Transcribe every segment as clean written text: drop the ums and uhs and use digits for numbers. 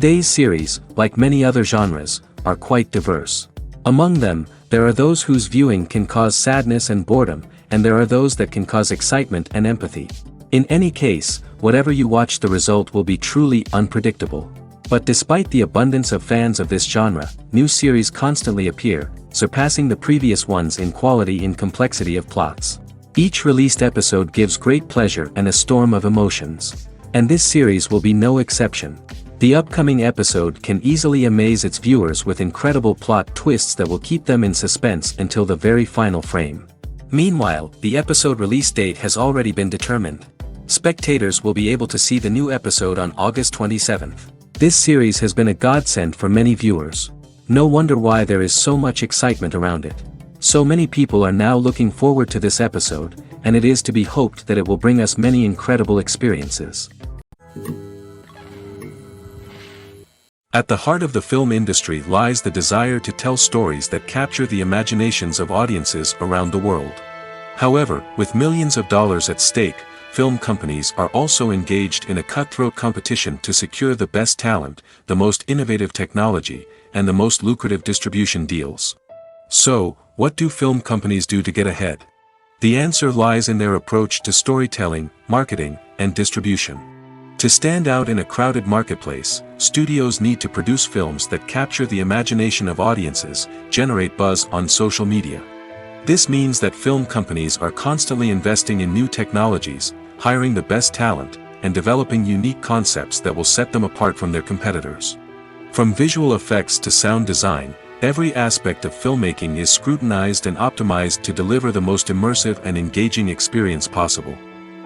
Today's series, like many other genres, are quite diverse. Among them, there are those whose viewing can cause sadness and boredom, and there are those that can cause excitement and empathy. In any case, whatever you watch, the result will be truly unpredictable. But despite the abundance of fans of this genre, new series constantly appear, surpassing the previous ones in quality and complexity of plots. Each released episode gives great pleasure and a storm of emotions. And this series will be no exception. The upcoming episode can easily amaze its viewers with incredible plot twists that will keep them in suspense until the very final frame. Meanwhile, the episode release date has already been determined. Spectators will be able to see the new episode on August 27th. This series has been a godsend for many viewers. No wonder why there is so much excitement around it. So many people are now looking forward to this episode, and it is to be hoped that it will bring us many incredible experiences. At the heart of the film industry lies the desire to tell stories that capture the imaginations of audiences around the world. However, with millions of dollars at stake, film companies are also engaged in a cutthroat competition to secure the best talent, the most innovative technology, and the most lucrative distribution deals. So, what do film companies do to get ahead? The answer lies in their approach to storytelling, marketing, and distribution. To stand out in a crowded marketplace, studios need to produce films that capture the imagination of audiences, generate buzz on social media. This means that film companies are constantly investing in new technologies, hiring the best talent, and developing unique concepts that will set them apart from their competitors. From visual effects to sound design, every aspect of filmmaking is scrutinized and optimized to deliver the most immersive and engaging experience possible.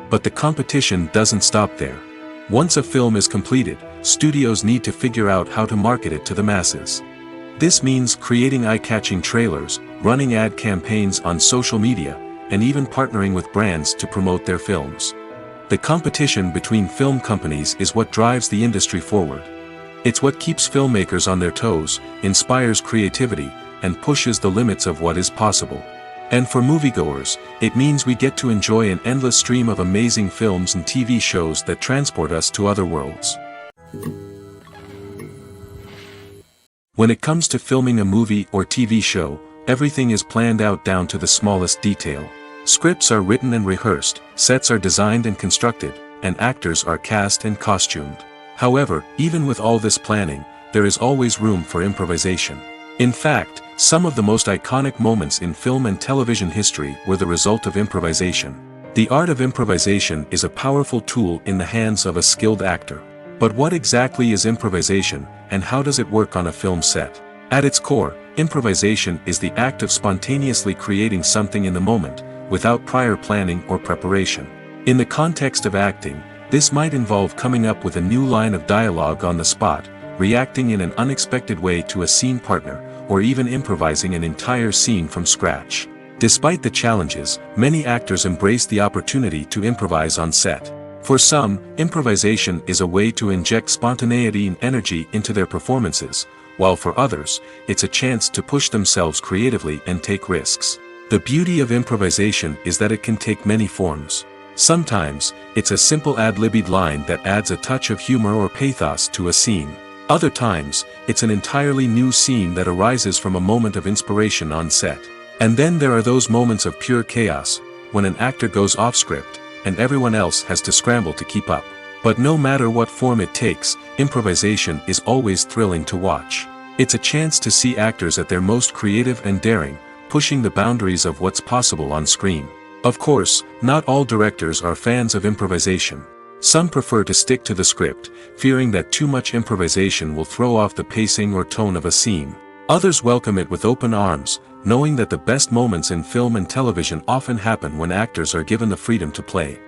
But the competition doesn't stop there. Once a film is completed, studios need to figure out how to market it to the masses. This means creating eye-catching trailers, running ad campaigns on social media, and even partnering with brands to promote their films. The competition between film companies is what drives the industry forward. It's what keeps filmmakers on their toes, inspires creativity, and pushes the limits of what is possible. And for moviegoers, it means we get to enjoy an endless stream of amazing films and TV shows that transport us to other worlds. When it comes to filming a movie or TV show, everything is planned out down to the smallest detail. Scripts are written and rehearsed, sets are designed and constructed, and actors are cast and costumed. However, even with all this planning, there is always room for improvisation. In fact, some of the most iconic moments in film and television history were the result of improvisation. The art of improvisation is a powerful tool in the hands of a skilled actor. But what exactly is improvisation, and how does it work on a film set? At its core, improvisation is the act of spontaneously creating something in the moment, without prior planning or preparation. In the context of acting, this might involve coming up with a new line of dialogue on the spot, reacting in an unexpected way to a scene partner, or even improvising an entire scene from scratch. Despite the challenges, many actors embrace the opportunity to improvise on set. For some, improvisation is a way to inject spontaneity and energy into their performances, while for others, it's a chance to push themselves creatively and take risks. The beauty of improvisation is that it can take many forms. Sometimes, it's a simple ad-libbed line that adds a touch of humor or pathos to a scene. Other times, it's an entirely new scene that arises from a moment of inspiration on set. And then there are those moments of pure chaos, when an actor goes off script, and everyone else has to scramble to keep up. But no matter what form it takes, improvisation is always thrilling to watch. It's a chance to see actors at their most creative and daring, pushing the boundaries of what's possible on screen. Of course, not all directors are fans of improvisation. Some prefer to stick to the script, fearing that too much improvisation will throw off the pacing or tone of a scene. Others welcome it with open arms, knowing that the best moments in film and television often happen when actors are given the freedom to play.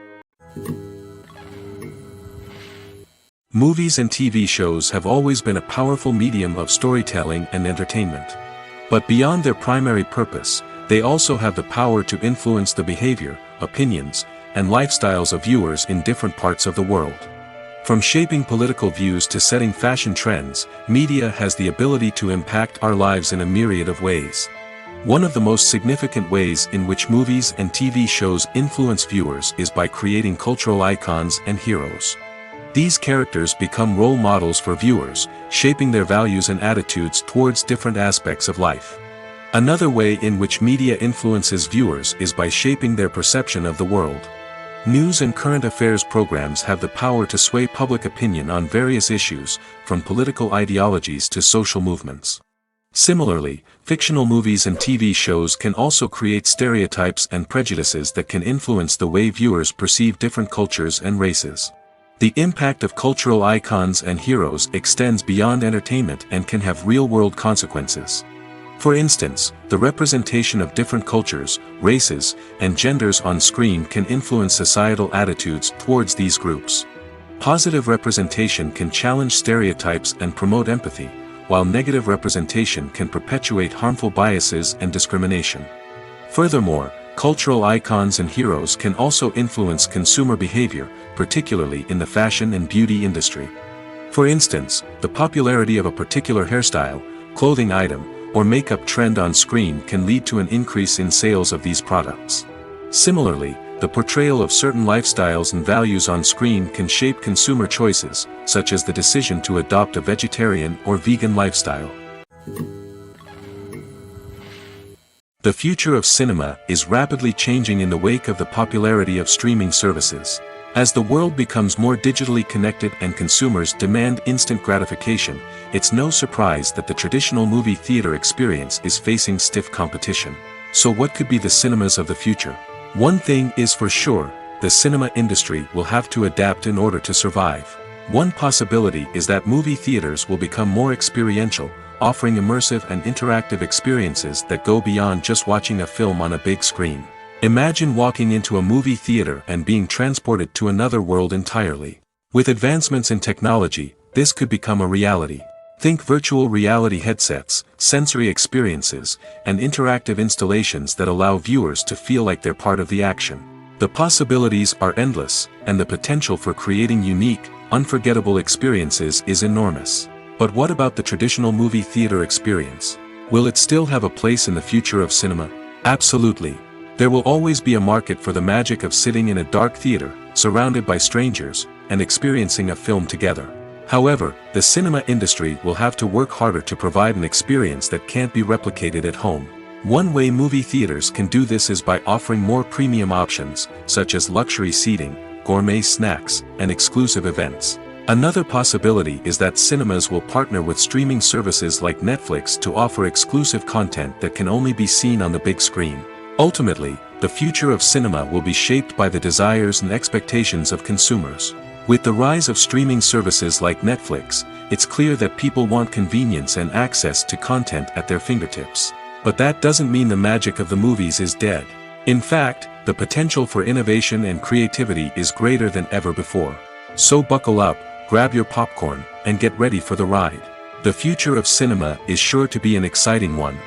Movies and TV shows have always been a powerful medium of storytelling and entertainment. But beyond their primary purpose, they also have the power to influence the behavior, opinions, and lifestyles of viewers in different parts of the world. From shaping political views to setting fashion trends, media has the ability to impact our lives in a myriad of ways. One of the most significant ways in which movies and TV shows influence viewers is by creating cultural icons and heroes. These characters become role models for viewers, shaping their values and attitudes towards different aspects of life. Another way in which media influences viewers is by shaping their perception of the world. News and current affairs programs have the power to sway public opinion on various issues, from political ideologies to social movements. Similarly, fictional movies and TV shows can also create stereotypes and prejudices that can influence the way viewers perceive different cultures and races. The impact of cultural icons and heroes extends beyond entertainment and can have real-world consequences. For instance, the representation of different cultures, races, and genders on screen can influence societal attitudes towards these groups. Positive representation can challenge stereotypes and promote empathy, while negative representation can perpetuate harmful biases and discrimination. Furthermore, cultural icons and heroes can also influence consumer behavior, particularly in the fashion and beauty industry. For instance, the popularity of a particular hairstyle, clothing item, or makeup trend on screen can lead to an increase in sales of these products. Similarly, the portrayal of certain lifestyles and values on screen can shape consumer choices, such as the decision to adopt a vegetarian or vegan lifestyle. The future of cinema is rapidly changing in the wake of the popularity of streaming services. As the world becomes more digitally connected and consumers demand instant gratification, it's no surprise that the traditional movie theater experience is facing stiff competition. So what could be the cinemas of the future? One thing is for sure, the cinema industry will have to adapt in order to survive. One possibility is that movie theaters will become more experiential, offering immersive and interactive experiences that go beyond just watching a film on a big screen. Imagine walking into a movie theater and being transported to another world entirely. With advancements in technology, this could become a reality. Think virtual reality headsets, sensory experiences, and interactive installations that allow viewers to feel like they're part of the action. The possibilities are endless, and the potential for creating unique, unforgettable experiences is enormous. But what about the traditional movie theater experience? Will it still have a place in the future of cinema? Absolutely. There will always be a market for the magic of sitting in a dark theater, surrounded by strangers, and experiencing a film together. However, the cinema industry will have to work harder to provide an experience that can't be replicated at home. One way movie theaters can do this is by offering more premium options, such as luxury seating, gourmet snacks, and exclusive events. Another possibility is that cinemas will partner with streaming services like Netflix to offer exclusive content that can only be seen on the big screen. Ultimately, the future of cinema will be shaped by the desires and expectations of consumers. With the rise of streaming services like Netflix, it's clear that people want convenience and access to content at their fingertips. But that doesn't mean the magic of the movies is dead. In fact, the potential for innovation and creativity is greater than ever before. So buckle up, grab your popcorn, and get ready for the ride. The future of cinema is sure to be an exciting one.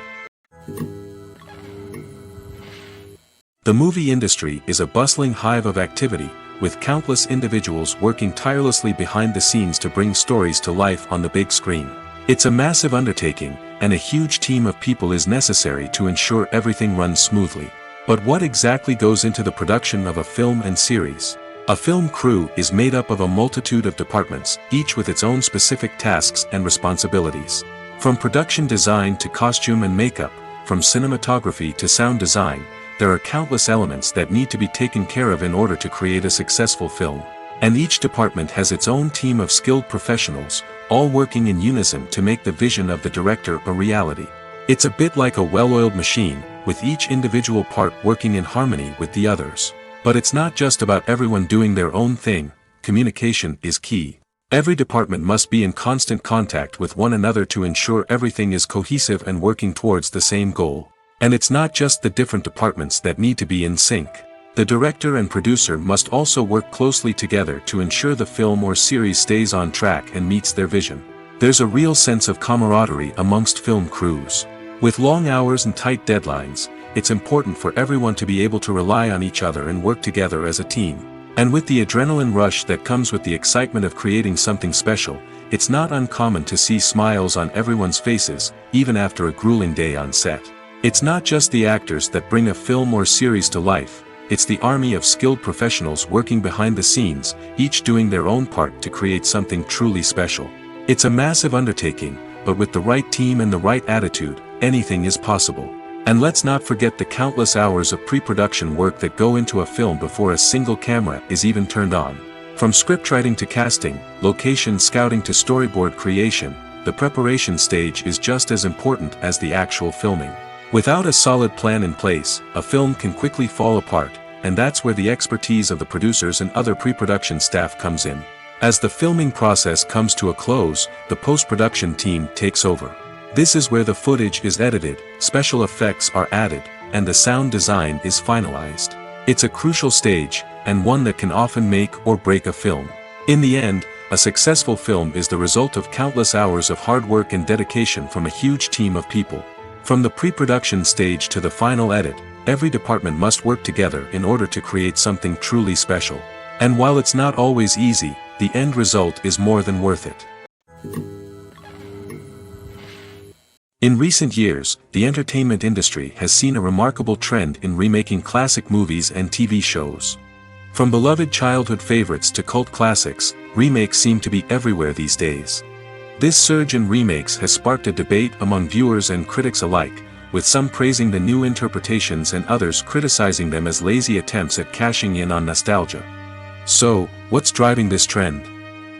The movie industry is a bustling hive of activity, with countless individuals working tirelessly behind the scenes to bring stories to life on the big screen. It's a massive undertaking, and a huge team of people is necessary to ensure everything runs smoothly. But what exactly goes into the production of a film and series? A film crew is made up of a multitude of departments, each with its own specific tasks and responsibilities. From production design to costume and makeup, from cinematography to sound design, there are countless elements that need to be taken care of in order to create a successful film. And each department has its own team of skilled professionals, all working in unison to make the vision of the director a reality. It's a bit like a well-oiled machine, with each individual part working in harmony with the others. But it's not just about everyone doing their own thing, communication is key. Every department must be in constant contact with one another to ensure everything is cohesive and working towards the same goal. And it's not just the different departments that need to be in sync. The director and producer must also work closely together to ensure the film or series stays on track and meets their vision. There's a real sense of camaraderie amongst film crews. With long hours and tight deadlines, it's important for everyone to be able to rely on each other and work together as a team. And with the adrenaline rush that comes with the excitement of creating something special, it's not uncommon to see smiles on everyone's faces, even after a grueling day on set. It's not just the actors that bring a film or series to life, It's the army of skilled professionals working behind the scenes, each doing their own part to create something truly special. It's a massive undertaking, but with the right team and the right attitude, anything is possible. And let's not forget the countless hours of pre-production work that go into a film before a single camera is even turned on. From scriptwriting to casting, location scouting to storyboard creation, the preparation stage is just as important as the actual filming. Without a solid plan in place, a film can quickly fall apart, and that's where the expertise of the producers and other pre-production staff comes in. As the filming process comes to a close, the post-production team takes over. This is where the footage is edited, special effects are added, and the sound design is finalized. It's a crucial stage, and one that can often make or break a film. In the end, a successful film is the result of countless hours of hard work and dedication from a huge team of people. From the pre-production stage to the final edit, every department must work together in order to create something truly special. And while it's not always easy, the end result is more than worth it. In recent years, the entertainment industry has seen a remarkable trend in remaking classic movies and TV shows. From beloved childhood favorites to cult classics, remakes seem to be everywhere these days. This surge in remakes has sparked a debate among viewers and critics alike, with some praising the new interpretations and others criticizing them as lazy attempts at cashing in on nostalgia. So, what's driving this trend?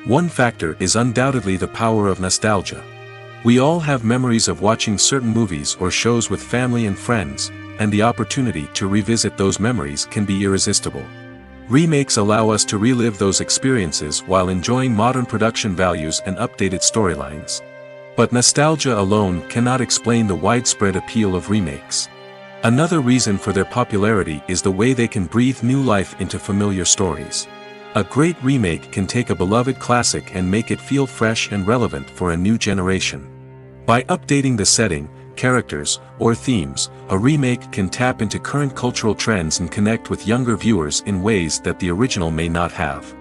One factor is undoubtedly the power of nostalgia. We all have memories of watching certain movies or shows with family and friends, and the opportunity to revisit those memories can be irresistible. Remakes allow us to relive those experiences while enjoying modern production values and updated storylines. But nostalgia alone cannot explain the widespread appeal of remakes. Another reason for their popularity is the way they can breathe new life into familiar stories. A great remake can take a beloved classic and make it feel fresh and relevant for a new generation. By updating the setting, characters, or themes, a remake can tap into current cultural trends and connect with younger viewers in ways that the original may not have.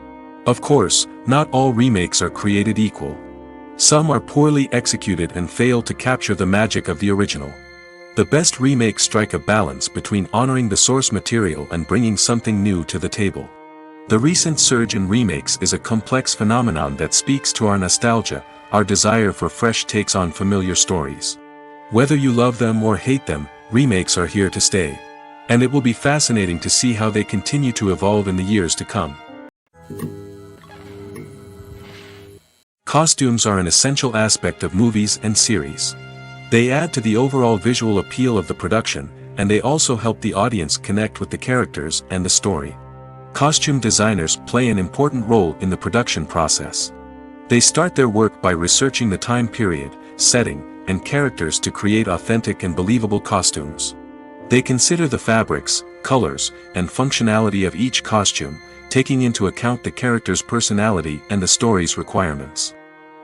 Of course, not all remakes are created equal. Some are poorly executed and fail to capture the magic of the original. The best remakes strike a balance between honoring the source material and bringing something new to the table. The recent surge in remakes is a complex phenomenon that speaks to our nostalgia, our desire for fresh takes on familiar stories. Whether you love them or hate them, remakes are here to stay. And it will be fascinating to see how they continue to evolve in the years to come. Costumes are an essential aspect of movies and series. They add to the overall visual appeal of the production, and they also help the audience connect with the characters and the story. Costume designers play an important role in the production process. They start their work by researching the time period, setting, and characters to create authentic and believable costumes. They consider the fabrics, colors, and functionality of each costume, taking into account the character's personality and the story's requirements.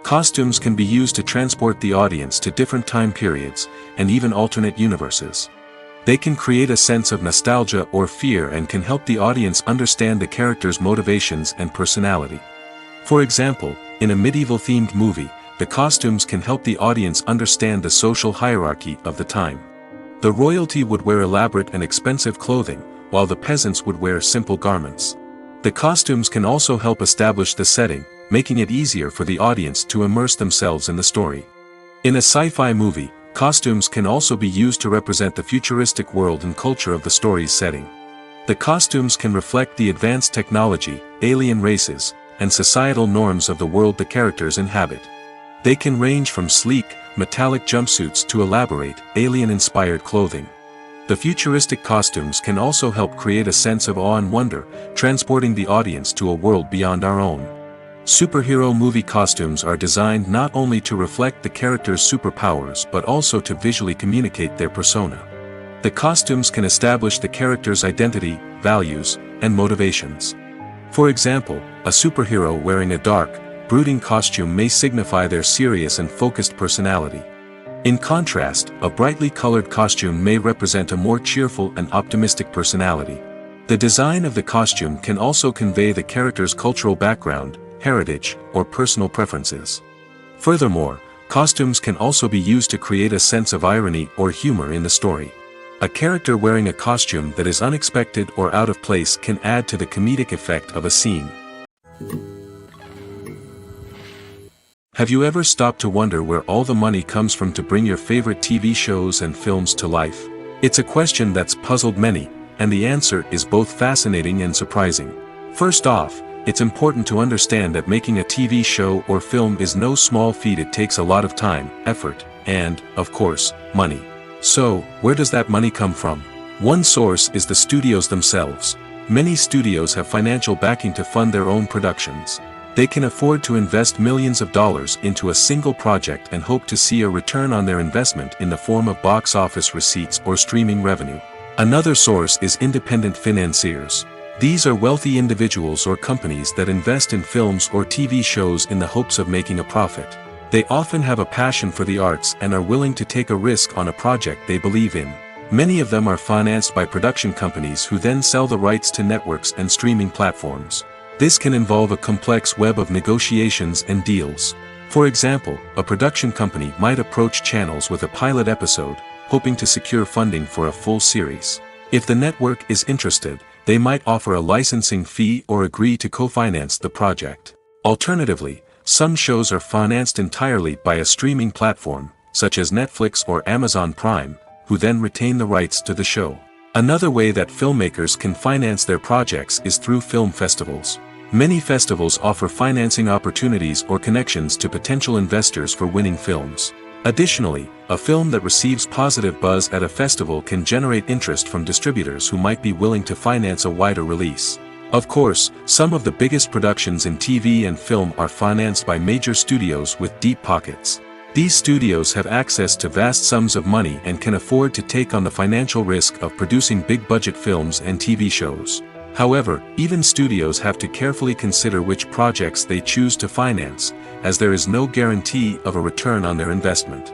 Costumes can be used to transport the audience to different time periods, and even alternate universes. They can create a sense of nostalgia or fear and can help the audience understand the character's motivations and personality. For example, in a medieval-themed movie, the costumes can help the audience understand the social hierarchy of the time. The royalty would wear elaborate and expensive clothing, while the peasants would wear simple garments. The costumes can also help establish the setting, making it easier for the audience to immerse themselves in the story. In a sci-fi movie, costumes can also be used to represent the futuristic world and culture of the story's setting. The costumes can reflect the advanced technology, alien races, and societal norms of the world the characters inhabit. They can range from sleek, metallic jumpsuits to elaborate, alien-inspired clothing. The futuristic costumes can also help create a sense of awe and wonder, transporting the audience to a world beyond our own. Superhero movie costumes are designed not only to reflect the character's superpowers but also to visually communicate their persona. The costumes can establish the character's identity, values, and motivations. For example, a superhero wearing a dark, brooding costume may signify their serious and focused personality. In contrast, a brightly colored costume may represent a more cheerful and optimistic personality. The design of the costume can also convey the character's cultural background, heritage, or personal preferences. Furthermore, costumes can also be used to create a sense of irony or humor in the story. A character wearing a costume that is unexpected or out of place can add to the comedic effect of a scene. Have you ever stopped to wonder where all the money comes from to bring your favorite TV shows and films to life? It's a question that's puzzled many, and the answer is both fascinating and surprising. First off, it's important to understand that making a TV show or film is no small feat. It takes a lot of time, effort, and, of course, money. So, where does that money come from? One source is the studios themselves. Many studios have financial backing to fund their own productions. They can afford to invest millions of dollars into a single project and hope to see a return on their investment in the form of box office receipts or streaming revenue. Another source is independent financiers. These are wealthy individuals or companies that invest in films or TV shows in the hopes of making a profit. They often have a passion for the arts and are willing to take a risk on a project they believe in. Many of them are financed by production companies who then sell the rights to networks and streaming platforms. This can involve a complex web of negotiations and deals. For example, a production company might approach channels with a pilot episode, hoping to secure funding for a full series. If the network is interested, they might offer a licensing fee or agree to co-finance the project. Alternatively, some shows are financed entirely by a streaming platform, such as Netflix or Amazon Prime, who then retain the rights to the show. Another way that filmmakers can finance their projects is through film festivals. Many festivals offer financing opportunities or connections to potential investors for winning films. Additionally, a film that receives positive buzz at a festival can generate interest from distributors who might be willing to finance a wider release. Of course, some of the biggest productions in TV and film are financed by major studios with deep pockets. These studios have access to vast sums of money and can afford to take on the financial risk of producing big-budget films and TV shows. However, even studios have to carefully consider which projects they choose to finance, as there is no guarantee of a return on their investment.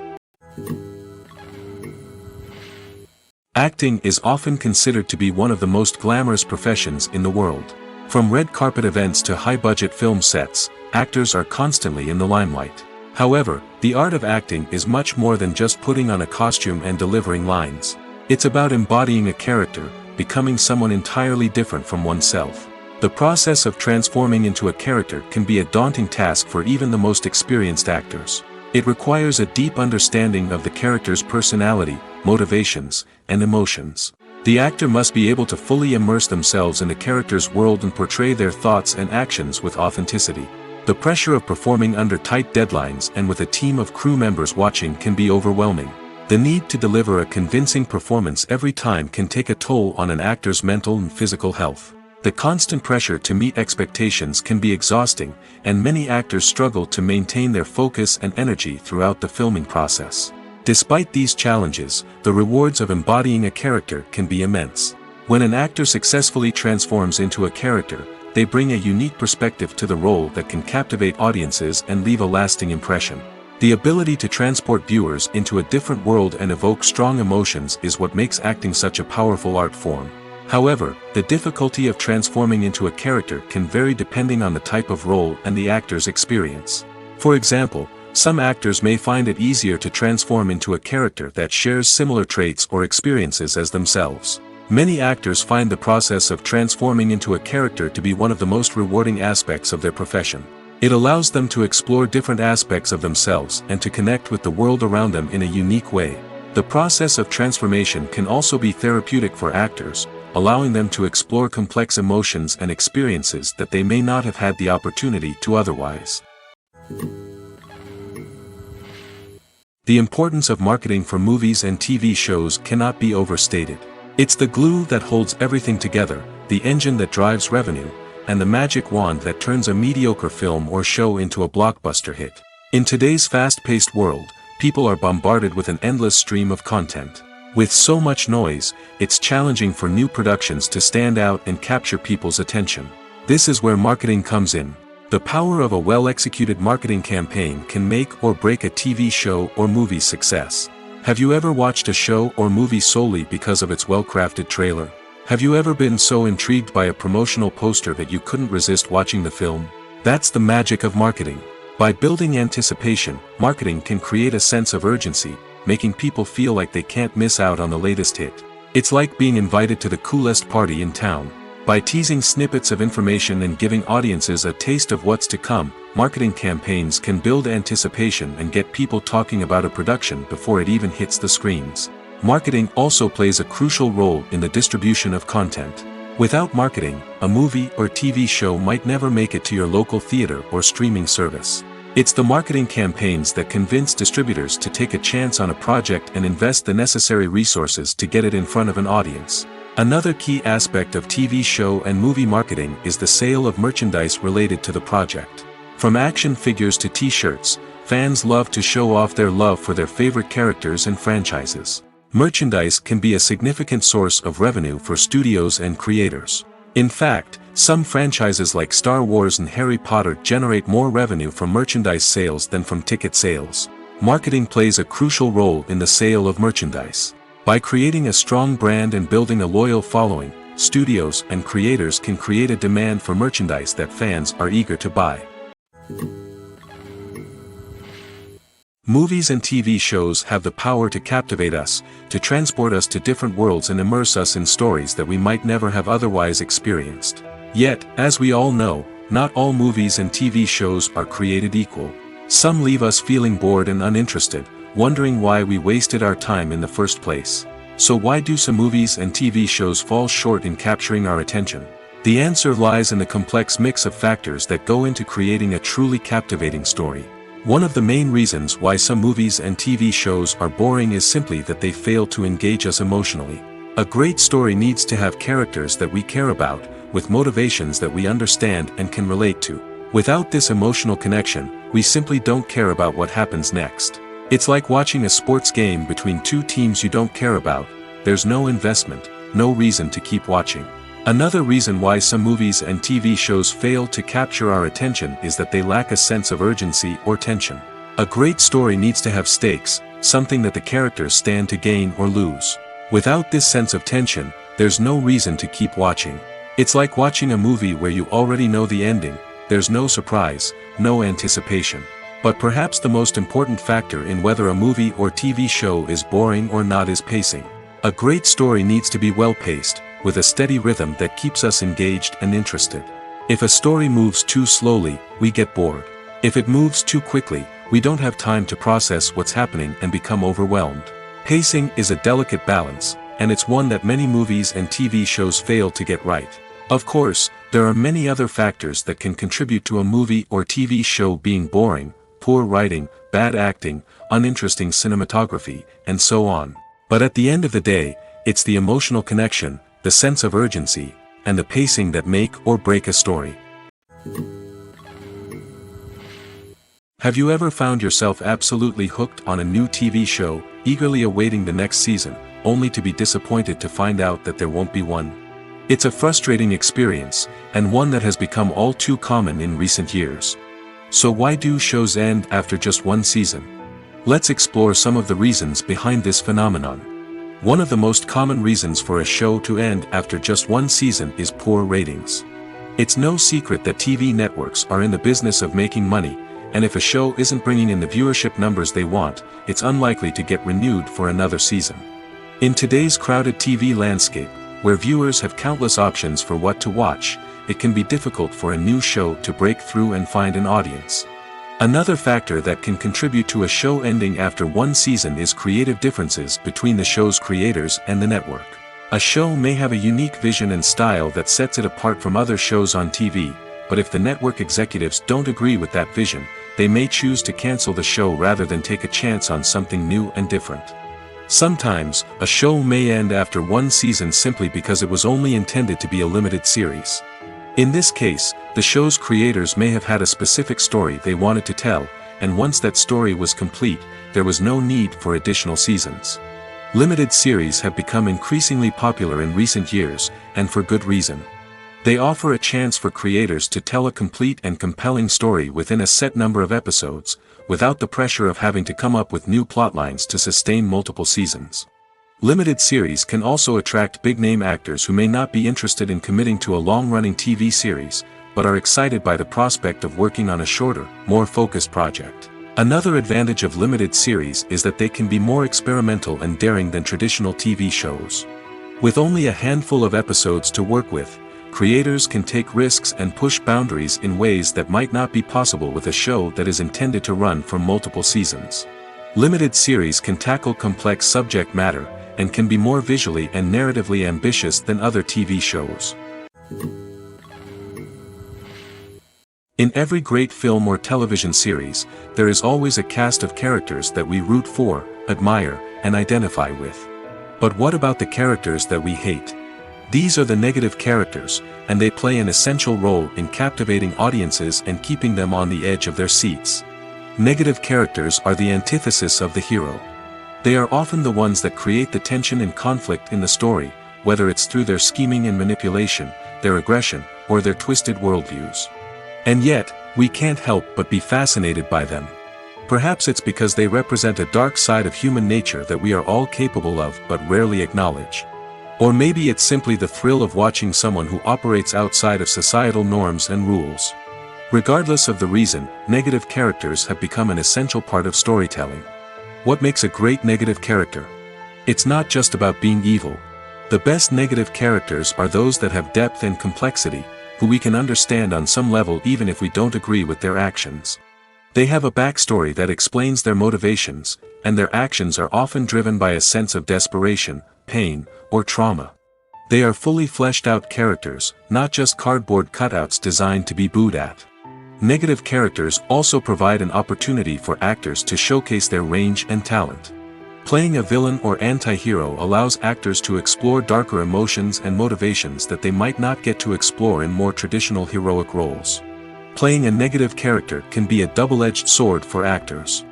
Acting is often considered to be one of the most glamorous professions in the world. From red carpet events to high-budget film sets, actors are constantly in the limelight. However, the art of acting is much more than just putting on a costume and delivering lines. It's about embodying a character, becoming someone entirely different from oneself. The process of transforming into a character can be a daunting task for even the most experienced actors. It requires a deep understanding of the character's personality, motivations, and emotions. The actor must be able to fully immerse themselves in the character's world and portray their thoughts and actions with authenticity. The pressure of performing under tight deadlines and with a team of crew members watching can be overwhelming. The need to deliver a convincing performance every time can take a toll on an actor's mental and physical health. The constant pressure to meet expectations can be exhausting, and many actors struggle to maintain their focus and energy throughout the filming process. Despite these challenges, the rewards of embodying a character can be immense. When an actor successfully transforms into a character, they bring a unique perspective to the role that can captivate audiences and leave a lasting impression. The ability to transport viewers into a different world and evoke strong emotions is what makes acting such a powerful art form. However, the difficulty of transforming into a character can vary depending on the type of role and the actor's experience. For example, some actors may find it easier to transform into a character that shares similar traits or experiences as themselves. Many actors find the process of transforming into a character to be one of the most rewarding aspects of their profession. It allows them to explore different aspects of themselves and to connect with the world around them in a unique way. The process of transformation can also be therapeutic for actors, allowing them to explore complex emotions and experiences that they may not have had the opportunity to otherwise. The importance of marketing for movies and TV shows cannot be overstated. It's the glue that holds everything together, the engine that drives revenue, and the magic wand that turns a mediocre film or show into a blockbuster hit. In today's fast-paced world, people are bombarded with an endless stream of content. With so much noise, it's challenging for new productions to stand out and capture people's attention. This is where marketing comes in. The power of a well-executed marketing campaign can make or break a TV show or movie's success. Have you ever watched a show or movie solely because of its well-crafted trailer? Have you ever been so intrigued by a promotional poster that you couldn't resist watching the film? That's the magic of marketing. By building anticipation, marketing can create a sense of urgency, making people feel like they can't miss out on the latest hit. It's like being invited to the coolest party in town. By teasing snippets of information and giving audiences a taste of what's to come, marketing campaigns can build anticipation and get people talking about a production before it even hits the screens. Marketing also plays a crucial role in the distribution of content. Without marketing, a movie or TV show might never make it to your local theater or streaming service. It's the marketing campaigns that convince distributors to take a chance on a project and invest the necessary resources to get it in front of an audience. Another key aspect of TV show and movie marketing is the sale of merchandise related to the project. From action figures to t-shirts, fans love to show off their love for their favorite characters and franchises. Merchandise can be a significant source of revenue for studios and creators. In fact, some franchises like Star Wars and Harry Potter generate more revenue from merchandise sales than from ticket sales. Marketing plays a crucial role in the sale of merchandise. By creating a strong brand and building a loyal following, studios and creators can create a demand for merchandise that fans are eager to buy. Movies and TV shows have the power to captivate us, to transport us to different worlds and immerse us in stories that we might never have otherwise experienced. Yet, as we all know, not all movies and TV shows are created equal. Some leave us feeling bored and uninterested, wondering why we wasted our time in the first place. So why do some movies and TV shows fall short in capturing our attention? The answer lies in the complex mix of factors that go into creating a truly captivating story. One of the main reasons why some movies and TV shows are boring is simply that they fail to engage us emotionally. A great story needs to have characters that we care about, with motivations that we understand and can relate to. Without this emotional connection, we simply don't care about what happens next. It's like watching a sports game between two teams you don't care about. There's no investment, no reason to keep watching. Another reason why some movies and TV shows fail to capture our attention is that they lack a sense of urgency or tension. A great story needs to have stakes, something that the characters stand to gain or lose. Without this sense of tension, there's no reason to keep watching. It's like watching a movie where you already know the ending. There's no surprise, no anticipation. But perhaps the most important factor in whether a movie or TV show is boring or not is pacing. A great story needs to be well-paced, with a steady rhythm that keeps us engaged and interested. If a story moves too slowly, we get bored. If it moves too quickly, we don't have time to process what's happening and become overwhelmed. Pacing is a delicate balance, and it's one that many movies and TV shows fail to get right. Of course, there are many other factors that can contribute to a movie or TV show being boring: poor writing, bad acting, uninteresting cinematography, and so on. But at the end of the day, it's the emotional connection, the sense of urgency, and the pacing that make or break a story. Have you ever found yourself absolutely hooked on a new TV show, eagerly awaiting the next season, only to be disappointed to find out that there won't be one? It's a frustrating experience, and one that has become all too common in recent years. So why do shows end after just one season? Let's explore some of the reasons behind this phenomenon. One of the most common reasons for a show to end after just one season is poor ratings. It's no secret that TV networks are in the business of making money, and if a show isn't bringing in the viewership numbers they want, it's unlikely to get renewed for another season. In today's crowded TV landscape, where viewers have countless options for what to watch, it can be difficult for a new show to break through and find an audience. Another factor that can contribute to a show ending after one season is creative differences between the show's creators and the network. A show may have a unique vision and style that sets it apart from other shows on TV, but if the network executives don't agree with that vision, they may choose to cancel the show rather than take a chance on something new and different. Sometimes, a show may end after one season simply because it was only intended to be a limited series. In this case, the show's creators may have had a specific story they wanted to tell, and once that story was complete, there was no need for additional seasons. Limited series have become increasingly popular in recent years, and for good reason. They offer a chance for creators to tell a complete and compelling story within a set number of episodes, without the pressure of having to come up with new plotlines to sustain multiple seasons. Limited series can also attract big-name actors who may not be interested in committing to a long-running TV series, but are excited by the prospect of working on a shorter, more focused project. Another advantage of limited series is that they can be more experimental and daring than traditional TV shows. With only a handful of episodes to work with, creators can take risks and push boundaries in ways that might not be possible with a show that is intended to run for multiple seasons. Limited series can tackle complex subject matter, and can be more visually and narratively ambitious than other TV shows. In every great film or television series, there is always a cast of characters that we root for, admire, and identify with. But what about the characters that we hate? These are the negative characters, and they play an essential role in captivating audiences and keeping them on the edge of their seats. Negative characters are the antithesis of the hero. They are often the ones that create the tension and conflict in the story, whether it's through their scheming and manipulation, their aggression, or their twisted worldviews. And yet, we can't help but be fascinated by them. Perhaps it's because they represent a dark side of human nature that we are all capable of but rarely acknowledge. Or maybe it's simply the thrill of watching someone who operates outside of societal norms and rules. Regardless of the reason, negative characters have become an essential part of storytelling. What makes a great negative character? It's not just about being evil. The best negative characters are those that have depth and complexity, who we can understand on some level even if we don't agree with their actions. They have a backstory that explains their motivations, and their actions are often driven by a sense of desperation, pain, or trauma. They are fully fleshed out characters, not just cardboard cutouts designed to be booed at. Negative characters also provide an opportunity for actors to showcase their range and talent. Playing a villain or anti-hero allows actors to explore darker emotions and motivations that they might not get to explore in more traditional heroic roles. Playing a negative character can be a double-edged sword for actors.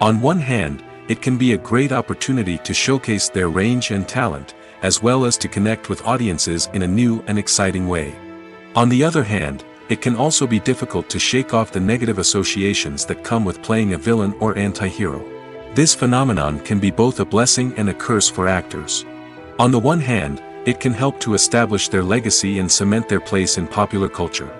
On one hand, it can be a great opportunity to showcase their range and talent, as well as to connect with audiences in a new and exciting way. On the other hand, it can also be difficult to shake off the negative associations that come with playing a villain or anti-hero. This phenomenon can be both a blessing and a curse for actors. On the one hand, it can help to establish their legacy and cement their place in popular culture.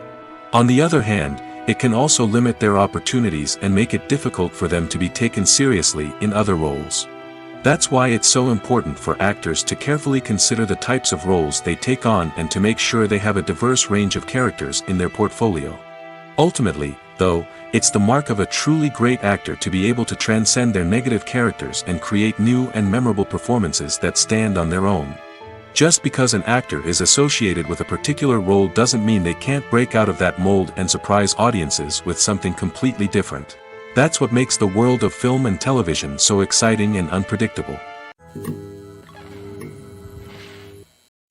On the other hand, it can also limit their opportunities and make it difficult for them to be taken seriously in other roles. That's why it's so important for actors to carefully consider the types of roles they take on and to make sure they have a diverse range of characters in their portfolio. Ultimately, though, it's the mark of a truly great actor to be able to transcend their negative characters and create new and memorable performances that stand on their own. Just because an actor is associated with a particular role doesn't mean they can't break out of that mold and surprise audiences with something completely different. That's what makes the world of film and television so exciting and unpredictable.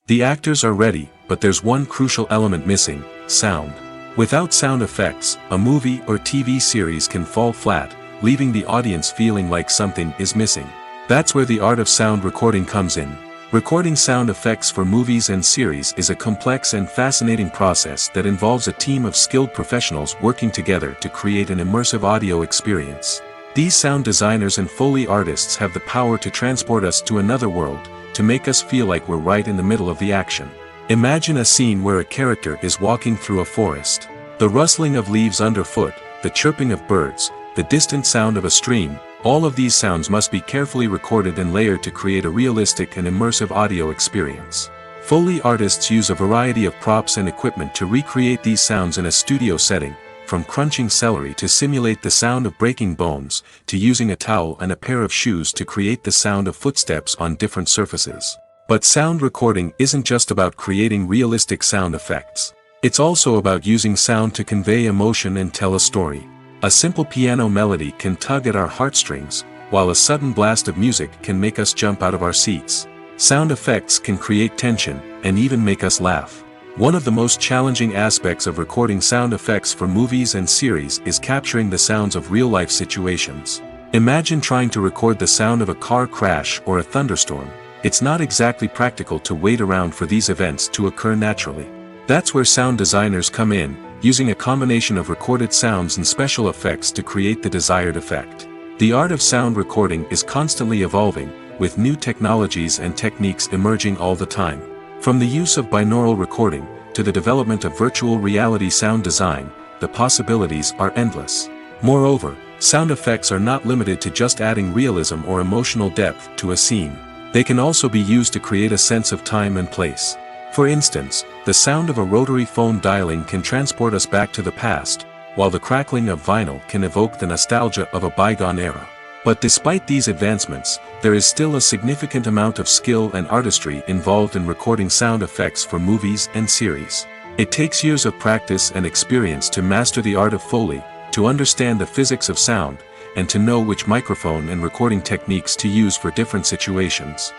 The actors are ready, but there's one crucial element missing: sound. Without sound effects, a movie or TV series can fall flat, leaving the audience feeling like something is missing. That's where the art of sound recording comes in. Recording sound effects for movies and series is a complex and fascinating process that involves a team of skilled professionals working together to create an immersive audio experience. These sound designers and Foley artists have the power to transport us to another world, to make us feel like we're right in the middle of the action. Imagine a scene where a character is walking through a forest. The rustling of leaves underfoot, the chirping of birds, the distant sound of a stream, all of these sounds must be carefully recorded and layered to create a realistic and immersive audio experience. Foley artists use a variety of props and equipment to recreate these sounds in a studio setting, from crunching celery to simulate the sound of breaking bones, to using a towel and a pair of shoes to create the sound of footsteps on different surfaces. But sound recording isn't just about creating realistic sound effects. It's also about using sound to convey emotion and tell a story. A simple piano melody can tug at our heartstrings, while a sudden blast of music can make us jump out of our seats. Sound effects can create tension, and even make us laugh. One of the most challenging aspects of recording sound effects for movies and series is capturing the sounds of real-life situations. Imagine trying to record the sound of a car crash or a thunderstorm. It's not exactly practical to wait around for these events to occur naturally. That's where sound designers come in, using a combination of recorded sounds and special effects to create the desired effect. The art of sound recording is constantly evolving, with new technologies and techniques emerging all the time. From the use of binaural recording, to the development of virtual reality sound design, the possibilities are endless. Moreover, sound effects are not limited to just adding realism or emotional depth to a scene. They can also be used to create a sense of time and place. For instance, the sound of a rotary phone dialing can transport us back to the past, while the crackling of vinyl can evoke the nostalgia of a bygone era. But despite these advancements, there is still a significant amount of skill and artistry involved in recording sound effects for movies and series. It takes years of practice and experience to master the art of Foley, to understand the physics of sound, and to know which microphone and recording techniques to use for different situations.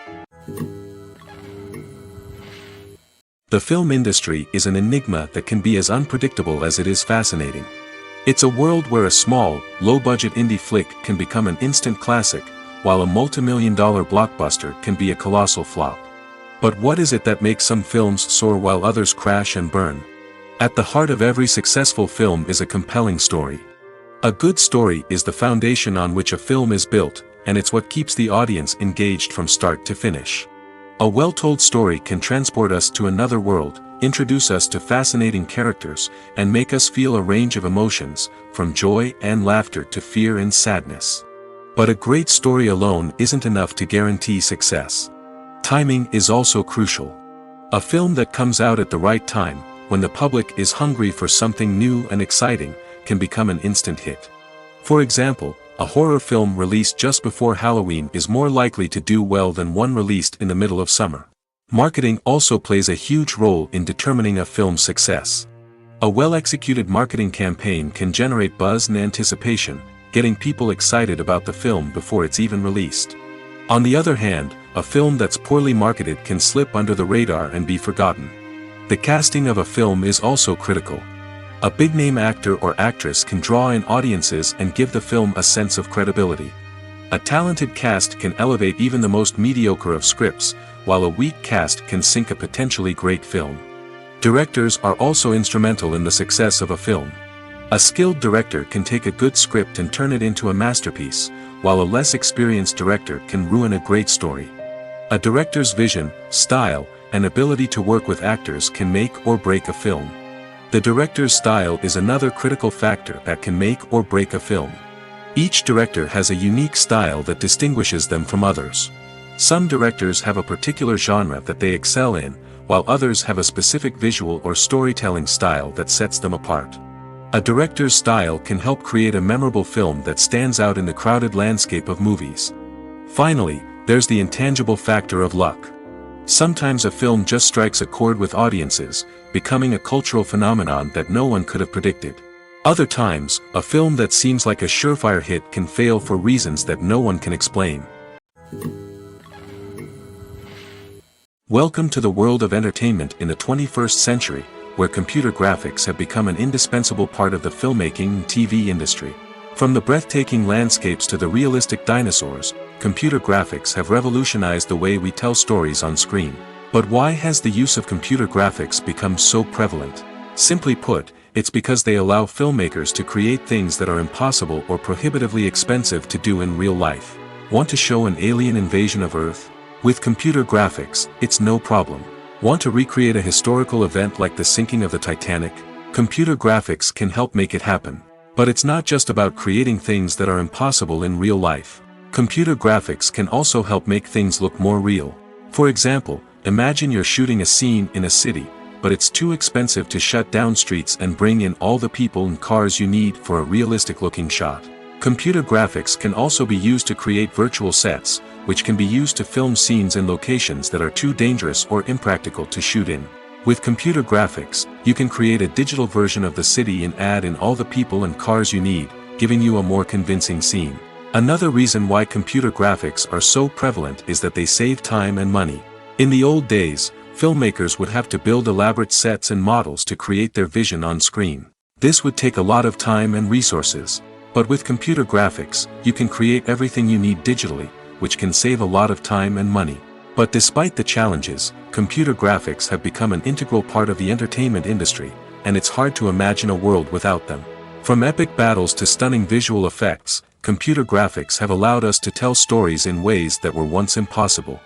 The film industry is an enigma that can be as unpredictable as it is fascinating. It's a world where a small, low-budget indie flick can become an instant classic, while a multi-million-dollar blockbuster can be a colossal flop. But what is it that makes some films soar while others crash and burn? At the heart of every successful film is a compelling story. A good story is the foundation on which a film is built, and it's what keeps the audience engaged from start to finish. A well-told story can transport us to another world, introduce us to fascinating characters, and make us feel a range of emotions, from joy and laughter to fear and sadness. But a great story alone isn't enough to guarantee success. Timing is also crucial. A film that comes out at the right time, when the public is hungry for something new and exciting, can become an instant hit. For example, a horror film released just before Halloween is more likely to do well than one released in the middle of summer. Marketing also plays a huge role in determining a film's success. A well-executed marketing campaign can generate buzz and anticipation, getting people excited about the film before it's even released. On the other hand, a film that's poorly marketed can slip under the radar and be forgotten. The casting of a film is also critical. A big-name actor or actress can draw in audiences and give the film a sense of credibility. A talented cast can elevate even the most mediocre of scripts, while a weak cast can sink a potentially great film. Directors are also instrumental in the success of a film. A skilled director can take a good script and turn it into a masterpiece, while a less experienced director can ruin a great story. A director's vision, style, and ability to work with actors can make or break a film. The director's style is another critical factor that can make or break a film. Each director has a unique style that distinguishes them from others. Some directors have a particular genre that they excel in, while others have a specific visual or storytelling style that sets them apart. A director's style can help create a memorable film that stands out in the crowded landscape of movies. Finally, there's the intangible factor of luck. Sometimes a film just strikes a chord with audiences, becoming a cultural phenomenon that no one could have predicted. Other times, a film that seems like a surefire hit can fail for reasons that no one can explain. Welcome to the world of entertainment in the 21st century, where computer graphics have become an indispensable part of the filmmaking and TV industry. From the breathtaking landscapes to the realistic dinosaurs, computer graphics have revolutionized the way we tell stories on screen. But why has the use of computer graphics become so prevalent? Simply put, it's because they allow filmmakers to create things that are impossible or prohibitively expensive to do in real life. Want to show an alien invasion of Earth? With computer graphics, it's no problem. Want to recreate a historical event like the sinking of the Titanic? Computer graphics can help make it happen. But it's not just about creating things that are impossible in real life. Computer graphics can also help make things look more real. For example, imagine you're shooting a scene in a city, but it's too expensive to shut down streets and bring in all the people and cars you need for a realistic-looking shot. Computer graphics can also be used to create virtual sets, which can be used to film scenes in locations that are too dangerous or impractical to shoot in. With computer graphics, you can create a digital version of the city and add in all the people and cars you need, giving you a more convincing scene. Another reason why computer graphics are so prevalent is that they save time and money. In the old days, filmmakers would have to build elaborate sets and models to create their vision on screen. This would take a lot of time and resources. But with computer graphics, you can create everything you need digitally, which can save a lot of time and money. But despite the challenges, computer graphics have become an integral part of the entertainment industry, and it's hard to imagine a world without them. From epic battles to stunning visual effects, computer graphics have allowed us to tell stories in ways that were once impossible.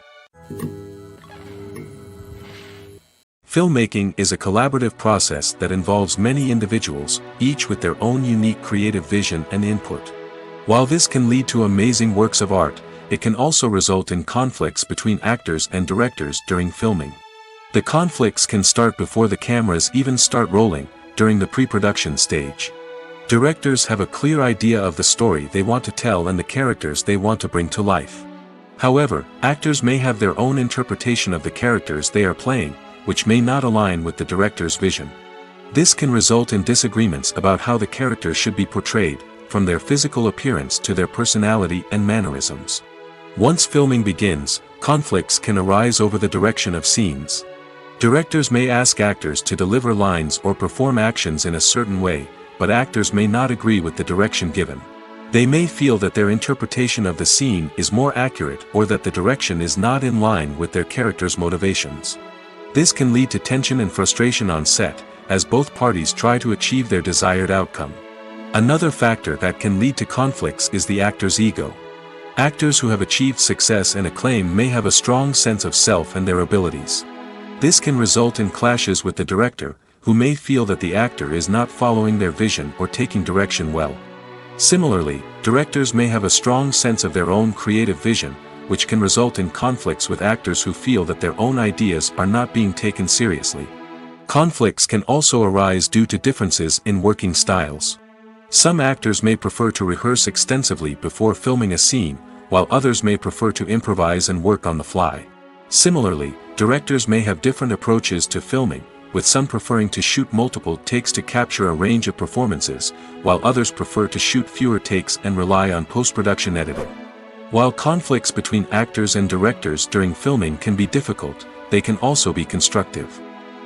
Filmmaking is a collaborative process that involves many individuals, each with their own unique creative vision and input. While this can lead to amazing works of art, it can also result in conflicts between actors and directors during filming. The conflicts can start before the cameras even start rolling, during the pre-production stage. Directors have a clear idea of the story they want to tell and the characters they want to bring to life. However, actors may have their own interpretation of the characters they are playing, which may not align with the director's vision. This can result in disagreements about how the character should be portrayed, from their physical appearance to their personality and mannerisms. Once filming begins, conflicts can arise over the direction of scenes. Directors may ask actors to deliver lines or perform actions in a certain way, but actors may not agree with the direction given. They may feel that their interpretation of the scene is more accurate or that the direction is not in line with their character's motivations. This can lead to tension and frustration on set, as both parties try to achieve their desired outcome. Another factor that can lead to conflicts is the actor's ego. Actors who have achieved success and acclaim may have a strong sense of self and their abilities. This can result in clashes with the director, who may feel that the actor is not following their vision or taking direction well. Similarly, directors may have a strong sense of their own creative vision, which can result in conflicts with actors who feel that their own ideas are not being taken seriously. Conflicts can also arise due to differences in working styles. Some actors may prefer to rehearse extensively before filming a scene, while others may prefer to improvise and work on the fly. Similarly, directors may have different approaches to filming, with some preferring to shoot multiple takes to capture a range of performances, while others prefer to shoot fewer takes and rely on post-production editing. While conflicts between actors and directors during filming can be difficult, they can also be constructive.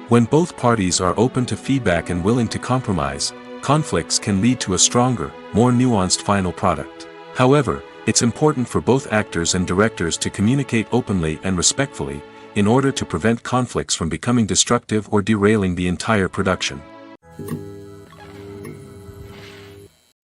When both parties are open to feedback and willing to compromise, conflicts can lead to a stronger, more nuanced final product. However, it's important for both actors and directors to communicate openly and respectfully, in order to prevent conflicts from becoming destructive or derailing the entire production.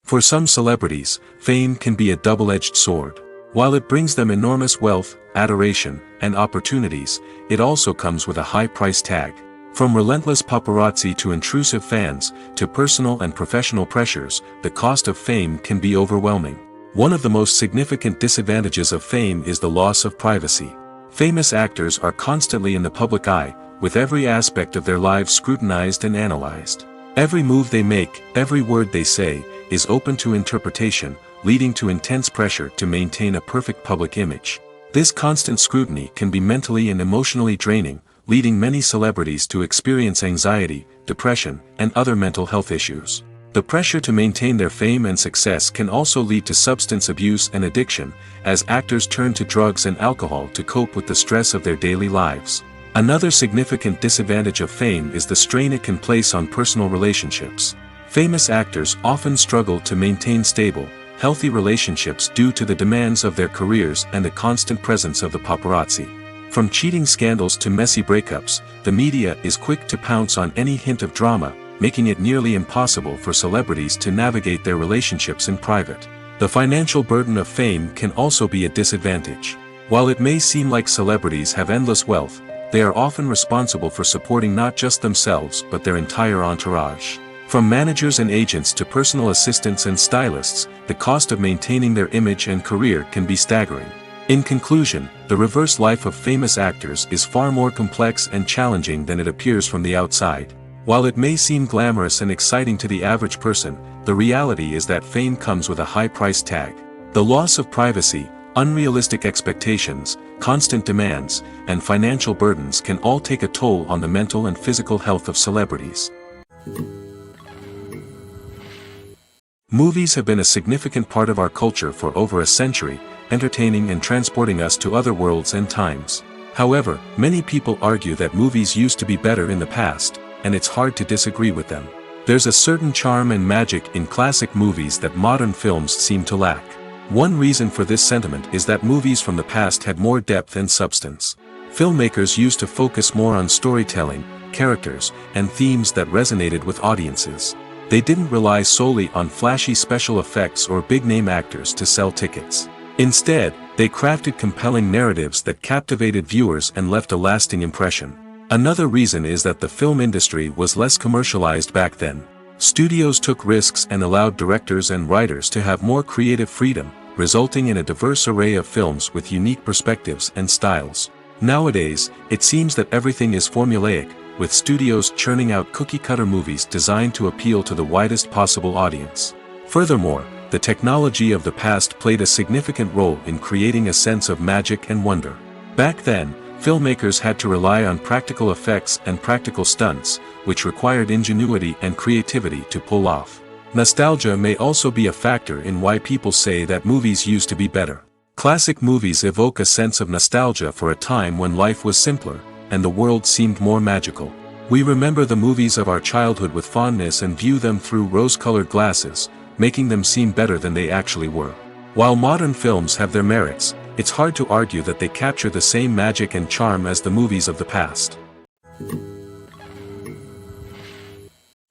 For some celebrities, fame can be a double-edged sword. While it brings them enormous wealth, adoration, and opportunities, it also comes with a high price tag. From relentless paparazzi to intrusive fans, to personal and professional pressures, the cost of fame can be overwhelming. One of the most significant disadvantages of fame is the loss of privacy. Famous actors are constantly in the public eye, with every aspect of their lives scrutinized and analyzed. Every move they make, every word they say, is open to interpretation, leading to intense pressure to maintain a perfect public image. This constant scrutiny can be mentally and emotionally draining, leading many celebrities to experience anxiety, depression, and other mental health issues. The pressure to maintain their fame and success can also lead to substance abuse and addiction, as actors turn to drugs and alcohol to cope with the stress of their daily lives. Another significant disadvantage of fame is the strain it can place on personal relationships. Famous actors often struggle to maintain stable, healthy relationships due to the demands of their careers and the constant presence of the paparazzi. From cheating scandals to messy breakups, the media is quick to pounce on any hint of drama, making it nearly impossible for celebrities to navigate their relationships in private. The financial burden of fame can also be a disadvantage. While it may seem like celebrities have endless wealth, they are often responsible for supporting not just themselves but their entire entourage. From managers and agents to personal assistants and stylists, the cost of maintaining their image and career can be staggering. In conclusion, the reverse life of famous actors is far more complex and challenging than it appears from the outside. While it may seem glamorous and exciting to the average person, the reality is that fame comes with a high price tag. The loss of privacy, unrealistic expectations, constant demands, and financial burdens can all take a toll on the mental and physical health of celebrities. Movies have been a significant part of our culture for over a century, entertaining and transporting us to other worlds and times. However, many people argue that movies used to be better in the past, and it's hard to disagree with them. There's a certain charm and magic in classic movies that modern films seem to lack. One reason for this sentiment is that movies from the past had more depth and substance. Filmmakers used to focus more on storytelling, characters, and themes that resonated with audiences. They didn't rely solely on flashy special effects or big-name actors to sell tickets. Instead, they crafted compelling narratives that captivated viewers and left a lasting impression. Another reason is that the film industry was less commercialized back then. Studios took risks and allowed directors and writers to have more creative freedom, resulting in a diverse array of films with unique perspectives and styles. Nowadays, it seems that everything is formulaic, with studios churning out cookie-cutter movies designed to appeal to the widest possible audience. Furthermore, the technology of the past played a significant role in creating a sense of magic and wonder. Back then, filmmakers had to rely on practical effects and practical stunts, which required ingenuity and creativity to pull off. Nostalgia may also be a factor in why people say that movies used to be better. Classic movies evoke a sense of nostalgia for a time when life was simpler, and the world seemed more magical. We remember the movies of our childhood with fondness and view them through rose-colored glasses, making them seem better than they actually were. While modern films have their merits, it's hard to argue that they capture the same magic and charm as the movies of the past.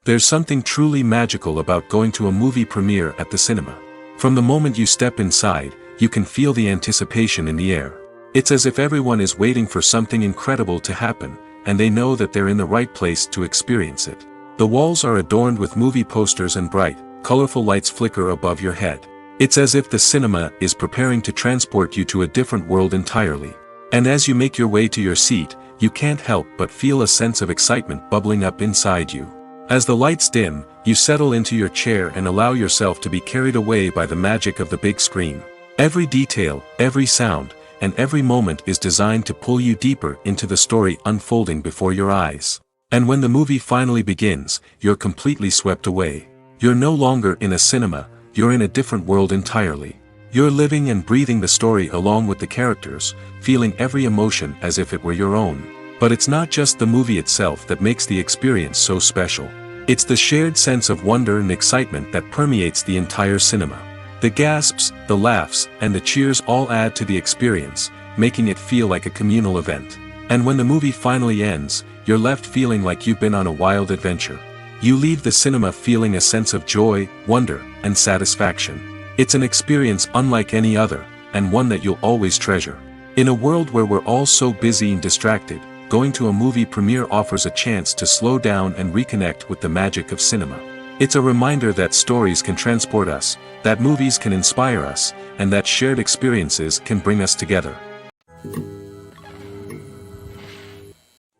There's something truly magical about going to a movie premiere at the cinema. From the moment you step inside, you can feel the anticipation in the air. It's as if everyone is waiting for something incredible to happen, and they know that they're in the right place to experience it. The walls are adorned with movie posters and bright, colorful lights flicker above your head. It's as if the cinema is preparing to transport you to a different world entirely. And as you make your way to your seat, you can't help but feel a sense of excitement bubbling up inside you. As the lights dim, you settle into your chair and allow yourself to be carried away by the magic of the big screen. Every detail, every sound, and every moment is designed to pull you deeper into the story unfolding before your eyes. And when the movie finally begins, you're completely swept away. You're no longer in a cinema, you're in a different world entirely. You're living and breathing the story along with the characters, feeling every emotion as if it were your own. But it's not just the movie itself that makes the experience so special. It's the shared sense of wonder and excitement that permeates the entire cinema. The gasps, the laughs, and the cheers all add to the experience, making it feel like a communal event. And when the movie finally ends, you're left feeling like you've been on a wild adventure. You leave the cinema feeling a sense of joy, wonder, and satisfaction. It's an experience unlike any other, and one that you'll always treasure. In a world where we're all so busy and distracted, going to a movie premiere offers a chance to slow down and reconnect with the magic of cinema. It's a reminder that stories can transport us, that movies can inspire us, and that shared experiences can bring us together.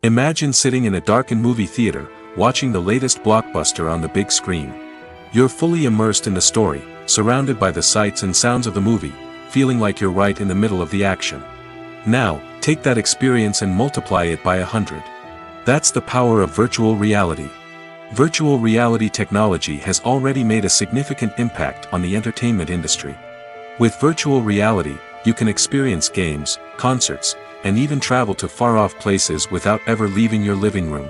Imagine sitting in a darkened movie theater, watching the latest blockbuster on the big screen. You're fully immersed in the story, surrounded by the sights and sounds of the movie, feeling like you're right in the middle of the action. Now, take that experience and multiply it by 100. That's the power of virtual reality. Virtual reality technology has already made a significant impact on the entertainment industry. With virtual reality, you can experience games, concerts, and even travel to far-off places without ever leaving your living room.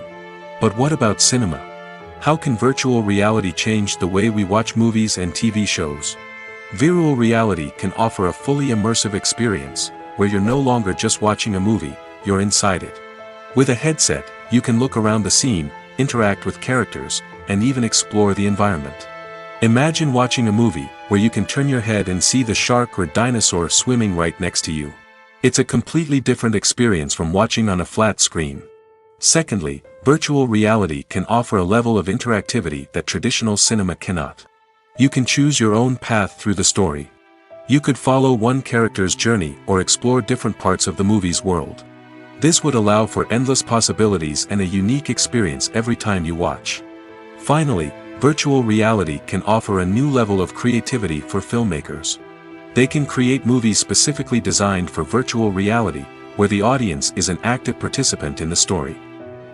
But what about cinema? How can virtual reality change the way we watch movies and TV shows? Virtual reality can offer a fully immersive experience, where you're no longer just watching a movie, you're inside it. With a headset, you can look around the scene, interact with characters, and even explore the environment. Imagine watching a movie where you can turn your head and see the shark or dinosaur swimming right next to you. It's a completely different experience from watching on a flat screen. Secondly, virtual reality can offer a level of interactivity that traditional cinema cannot. You can choose your own path through the story. You could follow one character's journey or explore different parts of the movie's world. This would allow for endless possibilities and a unique experience every time you watch. Finally, virtual reality can offer a new level of creativity for filmmakers. They can create movies specifically designed for virtual reality, where the audience is an active participant in the story.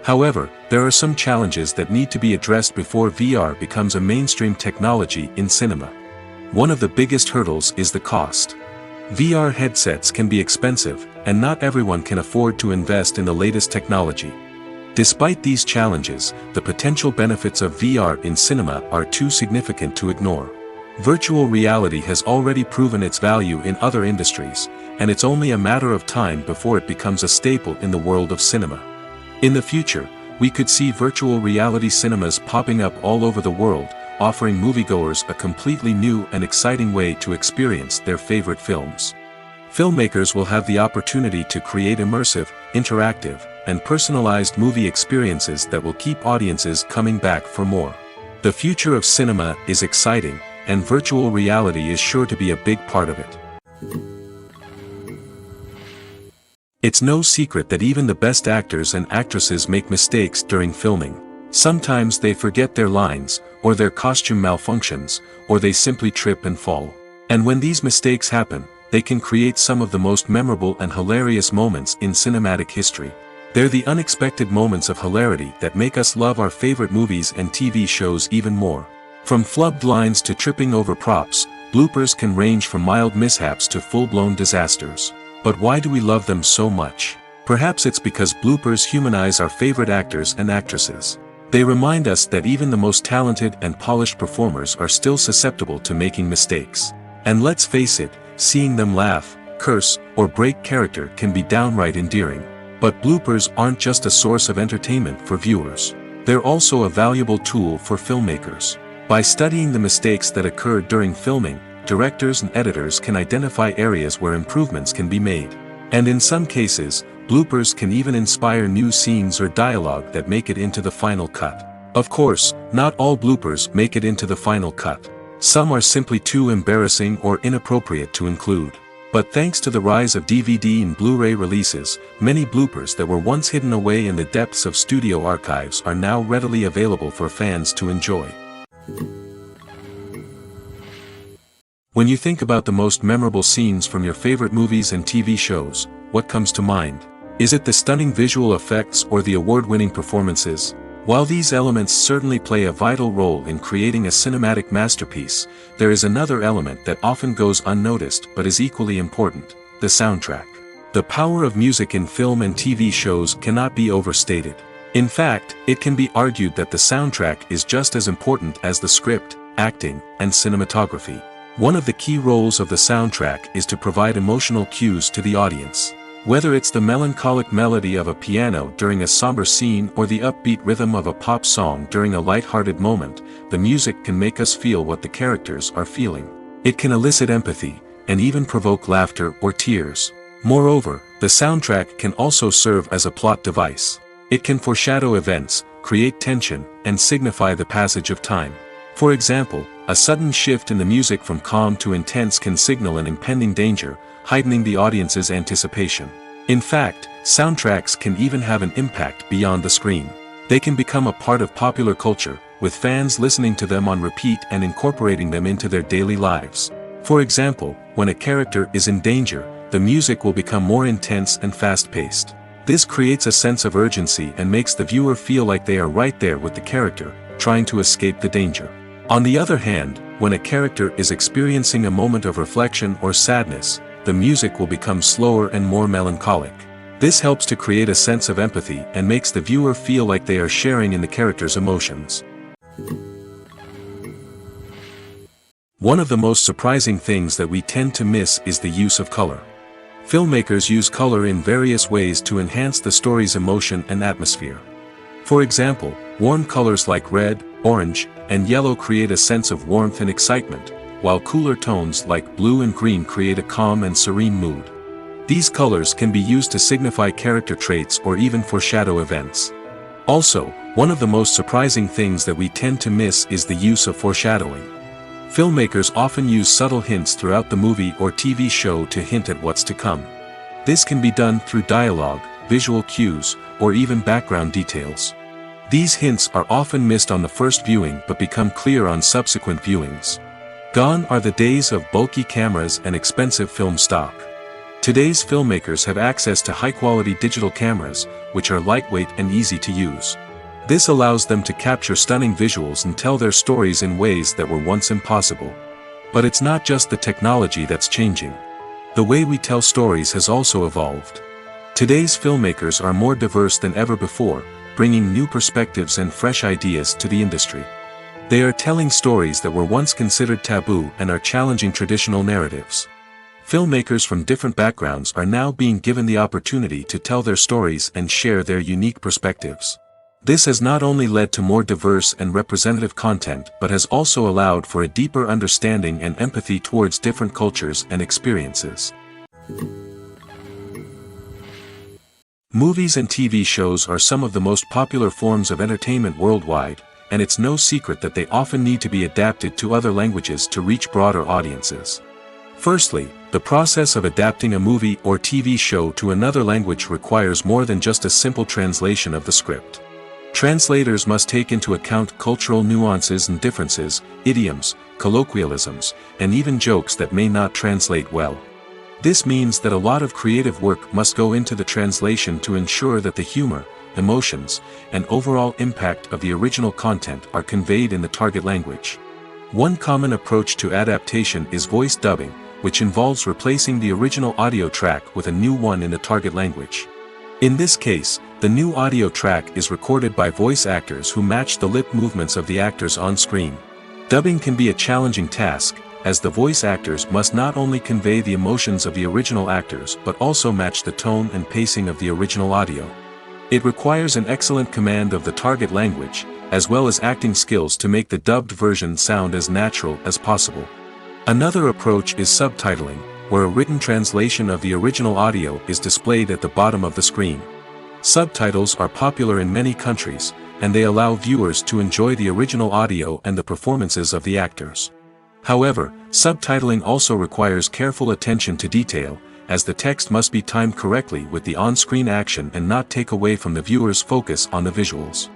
However, there are some challenges that need to be addressed before VR becomes a mainstream technology in cinema. One of the biggest hurdles is the cost. VR headsets can be expensive, and not everyone can afford to invest in the latest technology. Despite these challenges, the potential benefits of VR in cinema are too significant to ignore. Virtual reality has already proven its value in other industries, and it's only a matter of time before it becomes a staple in the world of cinema. In the future, we could see virtual reality cinemas popping up all over the world, offering moviegoers a completely new and exciting way to experience their favorite films. Filmmakers will have the opportunity to create immersive, interactive, and personalized movie experiences that will keep audiences coming back for more. The future of cinema is exciting, and virtual reality is sure to be a big part of it. It's no secret that even the best actors and actresses make mistakes during filming. Sometimes they forget their lines, or their costume malfunctions, or they simply trip and fall. And when these mistakes happen, they can create some of the most memorable and hilarious moments in cinematic history. They're the unexpected moments of hilarity that make us love our favorite movies and TV shows even more. From flubbed lines to tripping over props, bloopers can range from mild mishaps to full-blown disasters. But why do we love them so much? Perhaps it's because bloopers humanize our favorite actors and actresses. They remind us that even the most talented and polished performers are still susceptible to making mistakes. And let's face it, seeing them laugh, curse, or break character can be downright endearing. But bloopers aren't just a source of entertainment for viewers. They're also a valuable tool for filmmakers. By studying the mistakes that occur during filming, directors and editors can identify areas where improvements can be made. And in some cases, bloopers can even inspire new scenes or dialogue that make it into the final cut. Of course, not all bloopers make it into the final cut. Some are simply too embarrassing or inappropriate to include. But thanks to the rise of DVD and Blu-ray releases, many bloopers that were once hidden away in the depths of studio archives are now readily available for fans to enjoy. When you think about the most memorable scenes from your favorite movies and TV shows, what comes to mind? Is it the stunning visual effects or the award-winning performances? While these elements certainly play a vital role in creating a cinematic masterpiece, there is another element that often goes unnoticed but is equally important: the soundtrack. The power of music in film and TV shows cannot be overstated. In fact, it can be argued that the soundtrack is just as important as the script, acting, and cinematography. One of the key roles of the soundtrack is to provide emotional cues to the audience. Whether it's the melancholic melody of a piano during a somber scene or the upbeat rhythm of a pop song during a light-hearted moment, the music can make us feel what the characters are feeling. It can elicit empathy, and even provoke laughter or tears. Moreover, the soundtrack can also serve as a plot device. It can foreshadow events, create tension, and signify the passage of time. For example, a sudden shift in the music from calm to intense can signal an impending danger, heightening the audience's anticipation. In fact, soundtracks can even have an impact beyond the screen. They can become a part of popular culture, with fans listening to them on repeat and incorporating them into their daily lives. For example, when a character is in danger, the music will become more intense and fast-paced. This creates a sense of urgency and makes the viewer feel like they are right there with the character, trying to escape the danger. On the other hand, when a character is experiencing a moment of reflection or sadness, the music will become slower and more melancholic. This helps to create a sense of empathy and makes the viewer feel like they are sharing in the character's emotions. One of the most surprising things that we tend to miss is the use of color. Filmmakers use color in various ways to enhance the story's emotion and atmosphere. For example, warm colors like red, orange, and yellow create a sense of warmth and excitement, while cooler tones like blue and green create a calm and serene mood. These colors can be used to signify character traits or even foreshadow events. Also, one of the most surprising things that we tend to miss is the use of foreshadowing. Filmmakers often use subtle hints throughout the movie or TV show to hint at what's to come. This can be done through dialogue, visual cues, or even background details. These hints are often missed on the first viewing but become clear on subsequent viewings. Gone are the days of bulky cameras and expensive film stock. Today's filmmakers have access to high-quality digital cameras, which are lightweight and easy to use. This allows them to capture stunning visuals and tell their stories in ways that were once impossible. But it's not just the technology that's changing. The way we tell stories has also evolved. Today's filmmakers are more diverse than ever before, bringing new perspectives and fresh ideas to the industry. They are telling stories that were once considered taboo and are challenging traditional narratives. Filmmakers from different backgrounds are now being given the opportunity to tell their stories and share their unique perspectives. This has not only led to more diverse and representative content but has also allowed for a deeper understanding and empathy towards different cultures and experiences. Movies and TV shows are some of the most popular forms of entertainment worldwide, and it's no secret that they often need to be adapted to other languages to reach broader audiences. Firstly, the process of adapting a movie or TV show to another language requires more than just a simple translation of the script. Translators must take into account cultural nuances and differences, idioms, colloquialisms, and even jokes that may not translate well. This means that a lot of creative work must go into the translation to ensure that the humor, emotions, and overall impact of the original content are conveyed in the target language. One common approach to adaptation is voice dubbing, which involves replacing the original audio track with a new one in the target language. In this case, the new audio track is recorded by voice actors who match the lip movements of the actors on screen. Dubbing can be a challenging task, as the voice actors must not only convey the emotions of the original actors but also match the tone and pacing of the original audio. It requires an excellent command of the target language, as well as acting skills to make the dubbed version sound as natural as possible. Another approach is subtitling, where a written translation of the original audio is displayed at the bottom of the screen. Subtitles are popular in many countries, and they allow viewers to enjoy the original audio and the performances of the actors. However, subtitling also requires careful attention to detail, as the text must be timed correctly with the on-screen action and not take away from the viewer's focus on the visuals.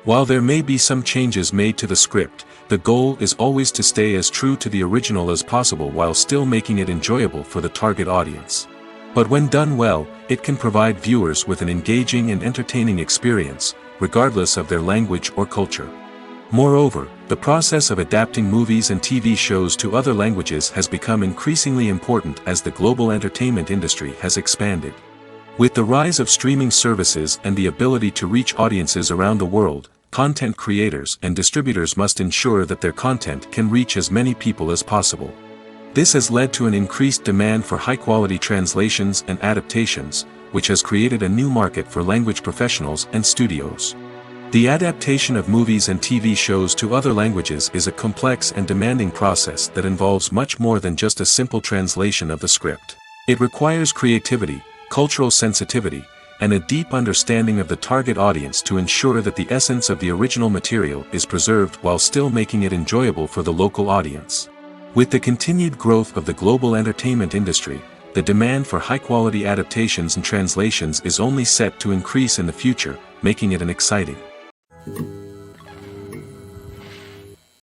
While there may be some changes made to the script, the goal is always to stay as true to the original as possible while still making it enjoyable for the target audience. But when done well, it can provide viewers with an engaging and entertaining experience, regardless of their language or culture. Moreover, the process of adapting movies and TV shows to other languages has become increasingly important as the global entertainment industry has expanded. With the rise of streaming services and the ability to reach audiences around the world, content creators and distributors must ensure that their content can reach as many people as possible. This has led to an increased demand for high-quality translations and adaptations, which has created a new market for language professionals and studios. The adaptation of movies and TV shows to other languages is a complex and demanding process that involves much more than just a simple translation of the script. It requires creativity, cultural sensitivity, and a deep understanding of the target audience to ensure that the essence of the original material is preserved while still making it enjoyable for the local audience. With the continued growth of the global entertainment industry, the demand for high-quality adaptations and translations is only set to increase in the future, making it exciting.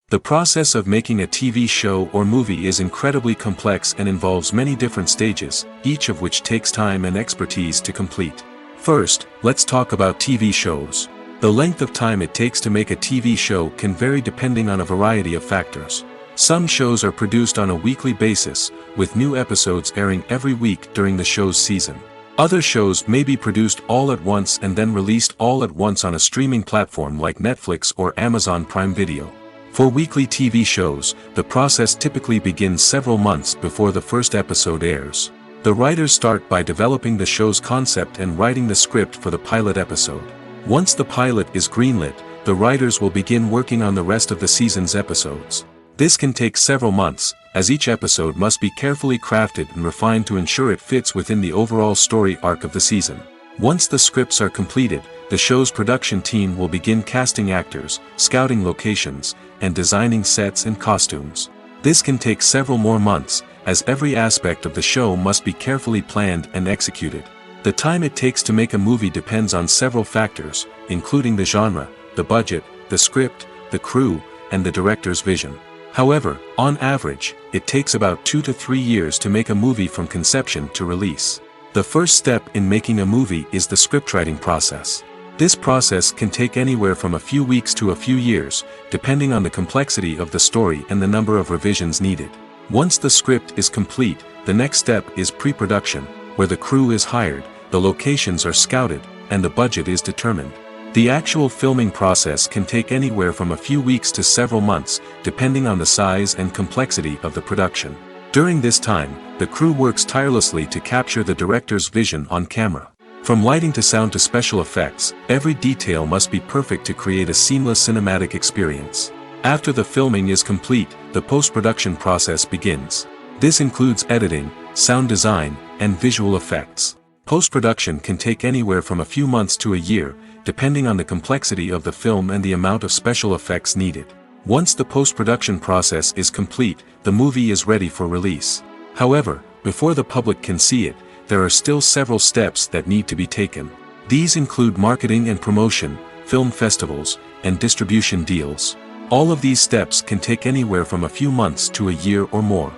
The process of making a TV show or movie is incredibly complex and involves many different stages, each of which takes time and expertise to complete. First, let's talk about TV shows. The length of time it takes to make a TV show can vary depending on a variety of factors. Some shows are produced on a weekly basis, with new episodes airing every week during the show's season. Other shows may be produced all at once and then released all at once on a streaming platform like Netflix or Amazon Prime Video. For weekly TV shows, the process typically begins several months before the first episode airs. The writers start by developing the show's concept and writing the script for the pilot episode. Once the pilot is greenlit, the writers will begin working on the rest of the season's episodes. This can take several months, as each episode must be carefully crafted and refined to ensure it fits within the overall story arc of the season. Once the scripts are completed, the show's production team will begin casting actors, scouting locations, and designing sets and costumes. This can take several more months, as every aspect of the show must be carefully planned and executed. The time it takes to make a movie depends on several factors, including the genre, the budget, the script, the crew, and the director's vision. However, on average, it takes about 2 to 3 years to make a movie from conception to release. The first step in making a movie is the scriptwriting process. This process can take anywhere from a few weeks to a few years, depending on the complexity of the story and the number of revisions needed. Once the script is complete, the next step is pre-production, where the crew is hired, the locations are scouted, and the budget is determined. The actual filming process can take anywhere from a few weeks to several months, depending on the size and complexity of the production. During this time, the crew works tirelessly to capture the director's vision on camera. From lighting to sound to special effects, every detail must be perfect to create a seamless cinematic experience. After the filming is complete, the post-production process begins. This includes editing, sound design, and visual effects. Post-production can take anywhere from a few months to a year, depending on the complexity of the film and the amount of special effects needed. Once the post-production process is complete, the movie is ready for release. However, before the public can see it, there are still several steps that need to be taken. These include marketing and promotion, film festivals, and distribution deals. All of these steps can take anywhere from a few months to a year or more.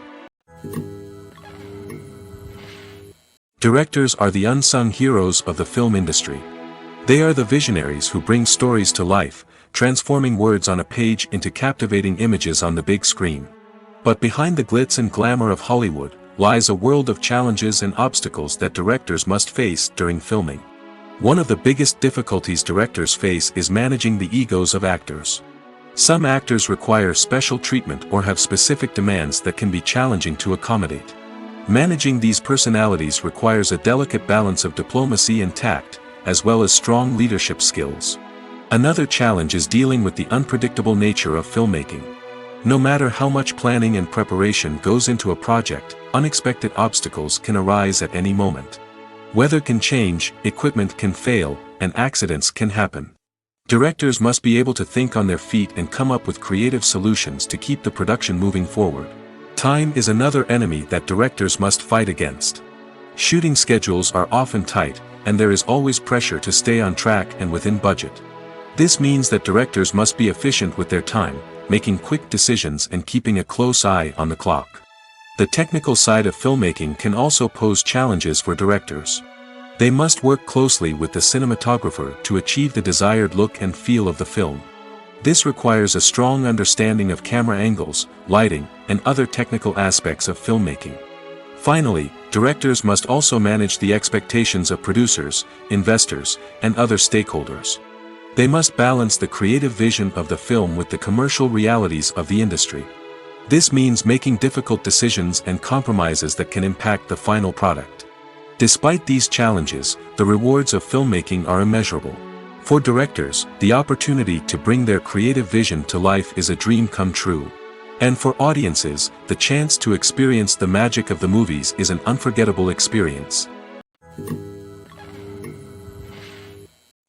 Directors are the unsung heroes of the film industry. They are the visionaries who bring stories to life, transforming words on a page into captivating images on the big screen. But behind the glitz and glamour of Hollywood, lies a world of challenges and obstacles that directors must face during filming. One of the biggest difficulties directors face is managing the egos of actors. Some actors require special treatment or have specific demands that can be challenging to accommodate. Managing these personalities requires a delicate balance of diplomacy and tact, as well as strong leadership skills. Another challenge is dealing with the unpredictable nature of filmmaking. No matter how much planning and preparation goes into a project, unexpected obstacles can arise at any moment. Weather can change, equipment can fail, and accidents can happen. Directors must be able to think on their feet and come up with creative solutions to keep the production moving forward. Time is another enemy that directors must fight against. Shooting schedules are often tight, and there is always pressure to stay on track and within budget. This means that directors must be efficient with their time, making quick decisions and keeping a close eye on the clock. The technical side of filmmaking can also pose challenges for directors. They must work closely with the cinematographer to achieve the desired look and feel of the film. This requires a strong understanding of camera angles, lighting, and other technical aspects of filmmaking. Finally, directors must also manage the expectations of producers, investors, and other stakeholders. They must balance the creative vision of the film with the commercial realities of the industry. This means making difficult decisions and compromises that can impact the final product. Despite these challenges, the rewards of filmmaking are immeasurable. For directors, the opportunity to bring their creative vision to life is a dream come true. And for audiences, the chance to experience the magic of the movies is an unforgettable experience.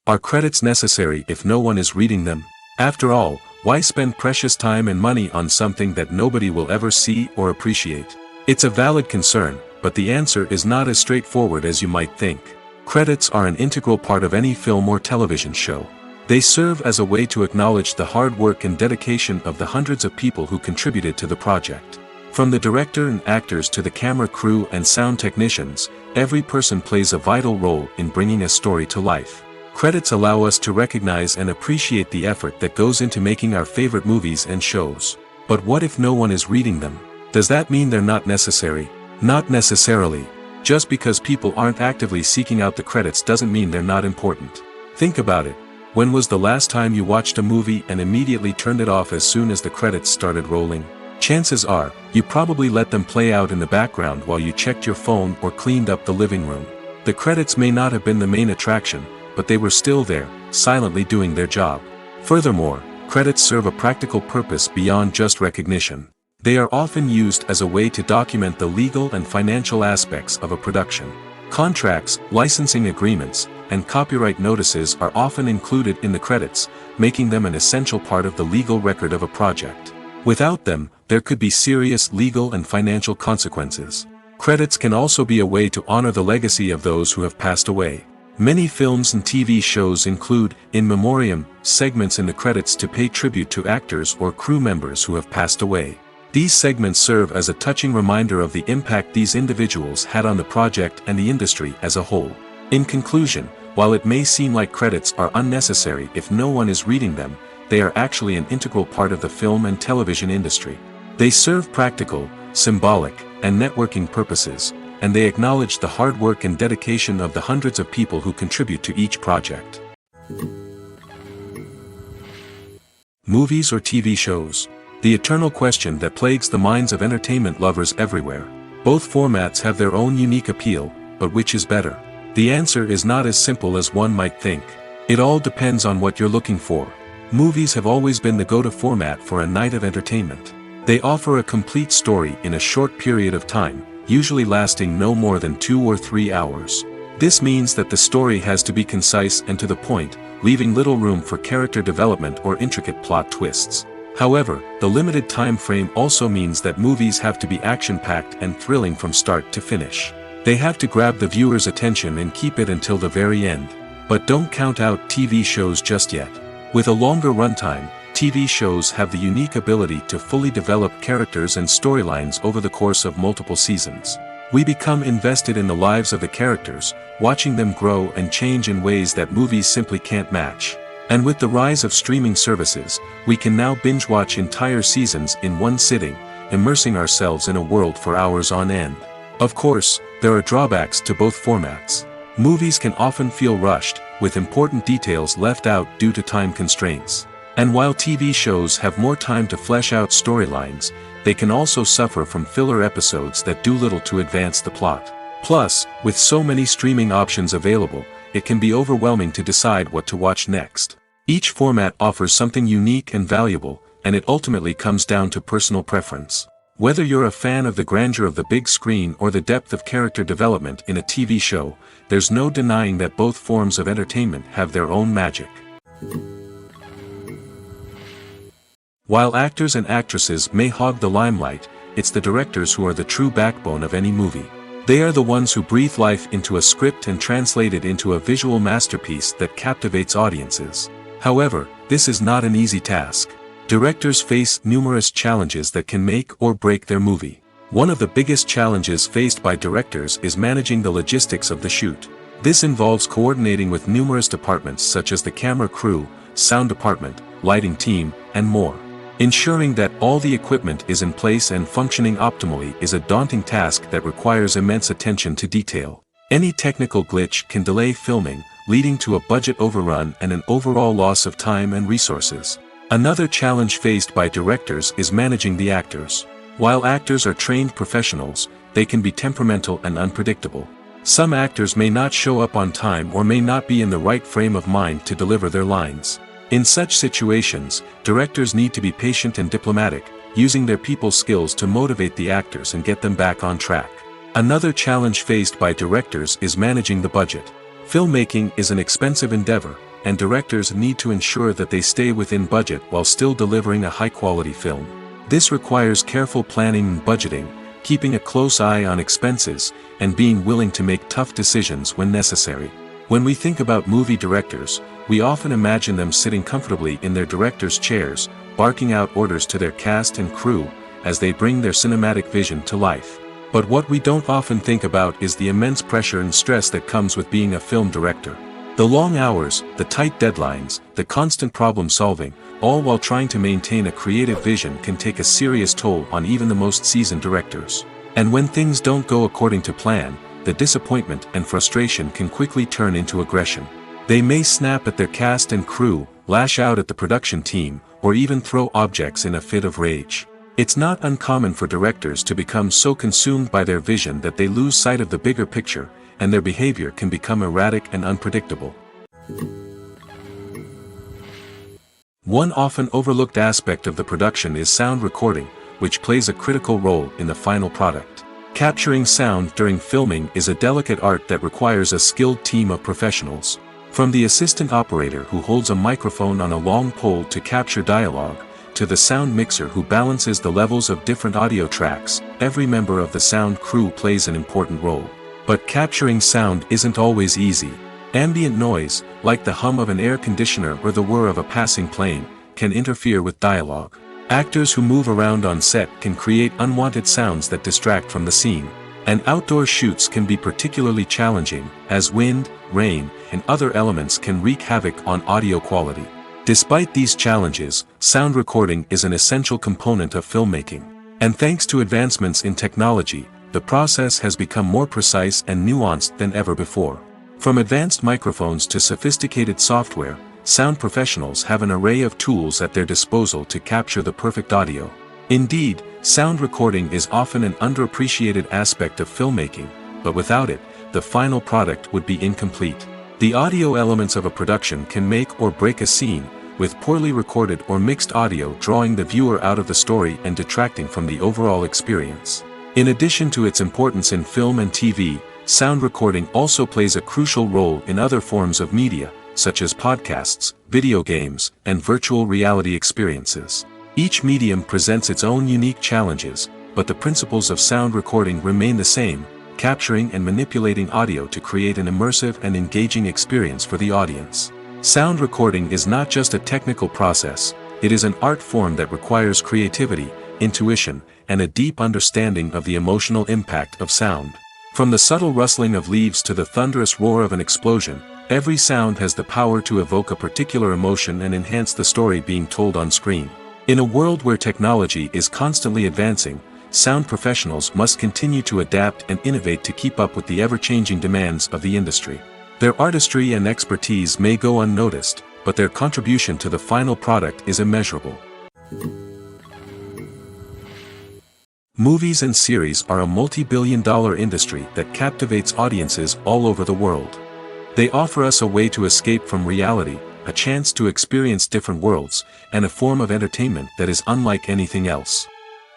Are credits necessary if no one is reading them? After all, why spend precious time and money on something that nobody will ever see or appreciate? It's a valid concern, but the answer is not as straightforward as you might think. Credits are an integral part of any film or television show. They serve as a way to acknowledge the hard work and dedication of the hundreds of people who contributed to the project. From the director and actors to the camera crew and sound technicians, every person plays a vital role in bringing a story to life. Credits allow us to recognize and appreciate the effort that goes into making our favorite movies and shows. But what if no one is reading them? Does that mean they're not necessary? Not necessarily. Just because people aren't actively seeking out the credits doesn't mean they're not important. Think about it. When was the last time you watched a movie and immediately turned it off as soon as the credits started rolling? Chances are, you probably let them play out in the background while you checked your phone or cleaned up the living room. The credits may not have been the main attraction, but they were still there, silently doing their job. Furthermore, credits serve a practical purpose beyond just recognition. They are often used as a way to document the legal and financial aspects of a production. Contracts, licensing agreements, and copyright notices are often included in the credits, making them an essential part of the legal record of a project. Without them, there could be serious legal and financial consequences. Credits can also be a way to honor the legacy of those who have passed away. Many films and TV shows include, in memoriam, segments in the credits to pay tribute to actors or crew members who have passed away. These segments serve as a touching reminder of the impact these individuals had on the project and the industry as a whole. In conclusion, while it may seem like credits are unnecessary if no one is reading them, they are actually an integral part of the film and television industry. They serve practical, symbolic, and networking purposes, and they acknowledge the hard work and dedication of the hundreds of people who contribute to each project. Movies or TV shows? The eternal question that plagues the minds of entertainment lovers everywhere. Both formats have their own unique appeal, but which is better? The answer is not as simple as one might think. It all depends on what you're looking for. Movies have always been the go-to format for a night of entertainment. They offer a complete story in a short period of time, usually lasting no more than 2 or 3 hours. This means that the story has to be concise and to the point, leaving little room for character development or intricate plot twists. However, the limited time frame also means that movies have to be action-packed and thrilling from start to finish. They have to grab the viewer's attention and keep it until the very end. But don't count out TV shows just yet. With a longer runtime, TV shows have the unique ability to fully develop characters and storylines over the course of multiple seasons. We become invested in the lives of the characters, watching them grow and change in ways that movies simply can't match. And with the rise of streaming services, we can now binge-watch entire seasons in one sitting, immersing ourselves in a world for hours on end. Of course, there are drawbacks to both formats. Movies can often feel rushed, with important details left out due to time constraints. And while TV shows have more time to flesh out storylines, they can also suffer from filler episodes that do little to advance the plot. Plus, with so many streaming options available, it can be overwhelming to decide what to watch next. Each format offers something unique and valuable, and it ultimately comes down to personal preference. Whether you're a fan of the grandeur of the big screen or the depth of character development in a TV show, there's no denying that both forms of entertainment have their own magic. While actors and actresses may hog the limelight, it's the directors who are the true backbone of any movie. They are the ones who breathe life into a script and translate it into a visual masterpiece that captivates audiences. However, this is not an easy task. Directors face numerous challenges that can make or break their movie. One of the biggest challenges faced by directors is managing the logistics of the shoot. This involves coordinating with numerous departments such as the camera crew, sound department, lighting team, and more. Ensuring that all the equipment is in place and functioning optimally is a daunting task that requires immense attention to detail. Any technical glitch can delay filming, leading to a budget overrun and an overall loss of time and resources. Another challenge faced by directors is managing the actors. While actors are trained professionals, they can be temperamental and unpredictable. Some actors may not show up on time or may not be in the right frame of mind to deliver their lines. In such situations, directors need to be patient and diplomatic, using their people skills to motivate the actors and get them back on track. Another challenge faced by directors is managing the budget. Filmmaking is an expensive endeavor, and directors need to ensure that they stay within budget while still delivering a high-quality film. This requires careful planning and budgeting, keeping a close eye on expenses, and being willing to make tough decisions when necessary. When we think about movie directors, we often imagine them sitting comfortably in their director's chairs, barking out orders to their cast and crew, as they bring their cinematic vision to life. But what we don't often think about is the immense pressure and stress that comes with being a film director. The long hours, the tight deadlines, the constant problem solving, all while trying to maintain a creative vision can take a serious toll on even the most seasoned directors. And when things don't go according to plan, the disappointment and frustration can quickly turn into aggression. They may snap at their cast and crew, lash out at the production team, or even throw objects in a fit of rage. It's not uncommon for directors to become so consumed by their vision that they lose sight of the bigger picture, and their behavior can become erratic and unpredictable. One often overlooked aspect of the production is sound recording, which plays a critical role in the final product. Capturing sound during filming is a delicate art that requires a skilled team of professionals. From the assistant operator who holds a microphone on a long pole to capture dialogue, to the sound mixer who balances the levels of different audio tracks, every member of the sound crew plays an important role. But capturing sound isn't always easy. Ambient noise, like the hum of an air conditioner or the whir of a passing plane, can interfere with dialogue. Actors who move around on set can create unwanted sounds that distract from the scene. And outdoor shoots can be particularly challenging, as wind, rain, and other elements can wreak havoc on audio quality. Despite these challenges, sound recording is an essential component of filmmaking. And thanks to advancements in technology, the process has become more precise and nuanced than ever before. From advanced microphones to sophisticated software, sound professionals have an array of tools at their disposal to capture the perfect audio. Indeed, sound recording is often an underappreciated aspect of filmmaking, but without it, the final product would be incomplete. The audio elements of a production can make or break a scene, with poorly recorded or mixed audio drawing the viewer out of the story and detracting from the overall experience. In addition to its importance in film and TV, sound recording also plays a crucial role in other forms of media, such as podcasts, video games, and virtual reality experiences. Each medium presents its own unique challenges, but the principles of sound recording remain the same, capturing and manipulating audio to create an immersive and engaging experience for the audience. Sound recording is not just a technical process, it is an art form that requires creativity, intuition, and a deep understanding of the emotional impact of sound. From the subtle rustling of leaves to the thunderous roar of an explosion, every sound has the power to evoke a particular emotion and enhance the story being told on screen. In a world where technology is constantly advancing, sound professionals must continue to adapt and innovate to keep up with the ever-changing demands of the industry. Their artistry and expertise may go unnoticed, but their contribution to the final product is immeasurable. Movies and series are a multi-billion-dollar industry that captivates audiences all over the world. They offer us a way to escape from reality, a chance to experience different worlds, and a form of entertainment that is unlike anything else.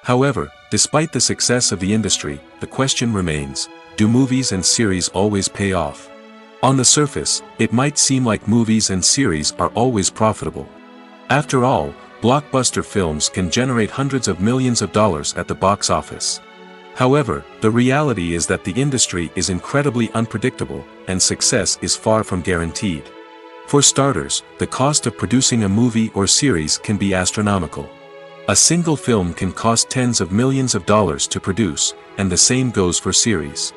However, despite the success of the industry, the question remains, do movies and series always pay off? On the surface, it might seem like movies and series are always profitable. After all, blockbuster films can generate hundreds of millions of dollars at the box office. However, the reality is that the industry is incredibly unpredictable, and success is far from guaranteed. For starters, the cost of producing a movie or series can be astronomical. A single film can cost tens of millions of dollars to produce, and the same goes for series.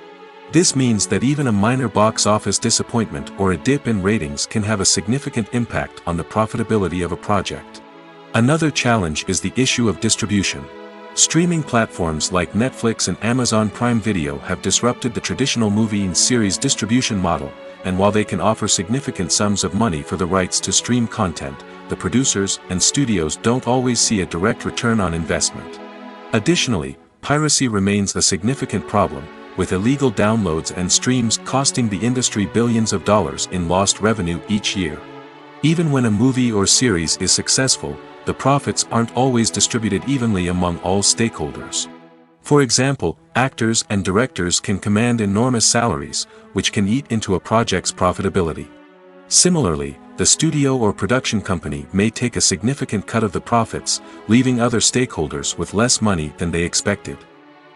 This means that even a minor box office disappointment or a dip in ratings can have a significant impact on the profitability of a project. Another challenge is the issue of distribution. Streaming platforms like Netflix and Amazon Prime Video have disrupted the traditional movie and series distribution model, and while they can offer significant sums of money for the rights to stream content, the producers and studios don't always see a direct return on investment. Additionally, piracy remains a significant problem, with illegal downloads and streams costing the industry billions of dollars in lost revenue each year. Even when a movie or series is successful, the profits aren't always distributed evenly among all stakeholders. For example, actors and directors can command enormous salaries, which can eat into a project's profitability. Similarly, the studio or production company may take a significant cut of the profits, leaving other stakeholders with less money than they expected.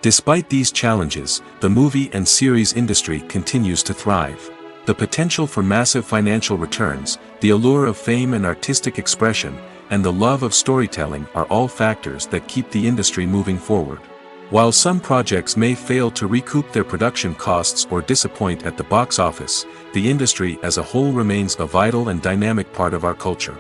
Despite these challenges, the movie and series industry continues to thrive. The potential for massive financial returns, the allure of fame and artistic expression, and the love of storytelling are all factors that keep the industry moving forward. While some projects may fail to recoup their production costs or disappoint at the box office, the industry as a whole remains a vital and dynamic part of our culture.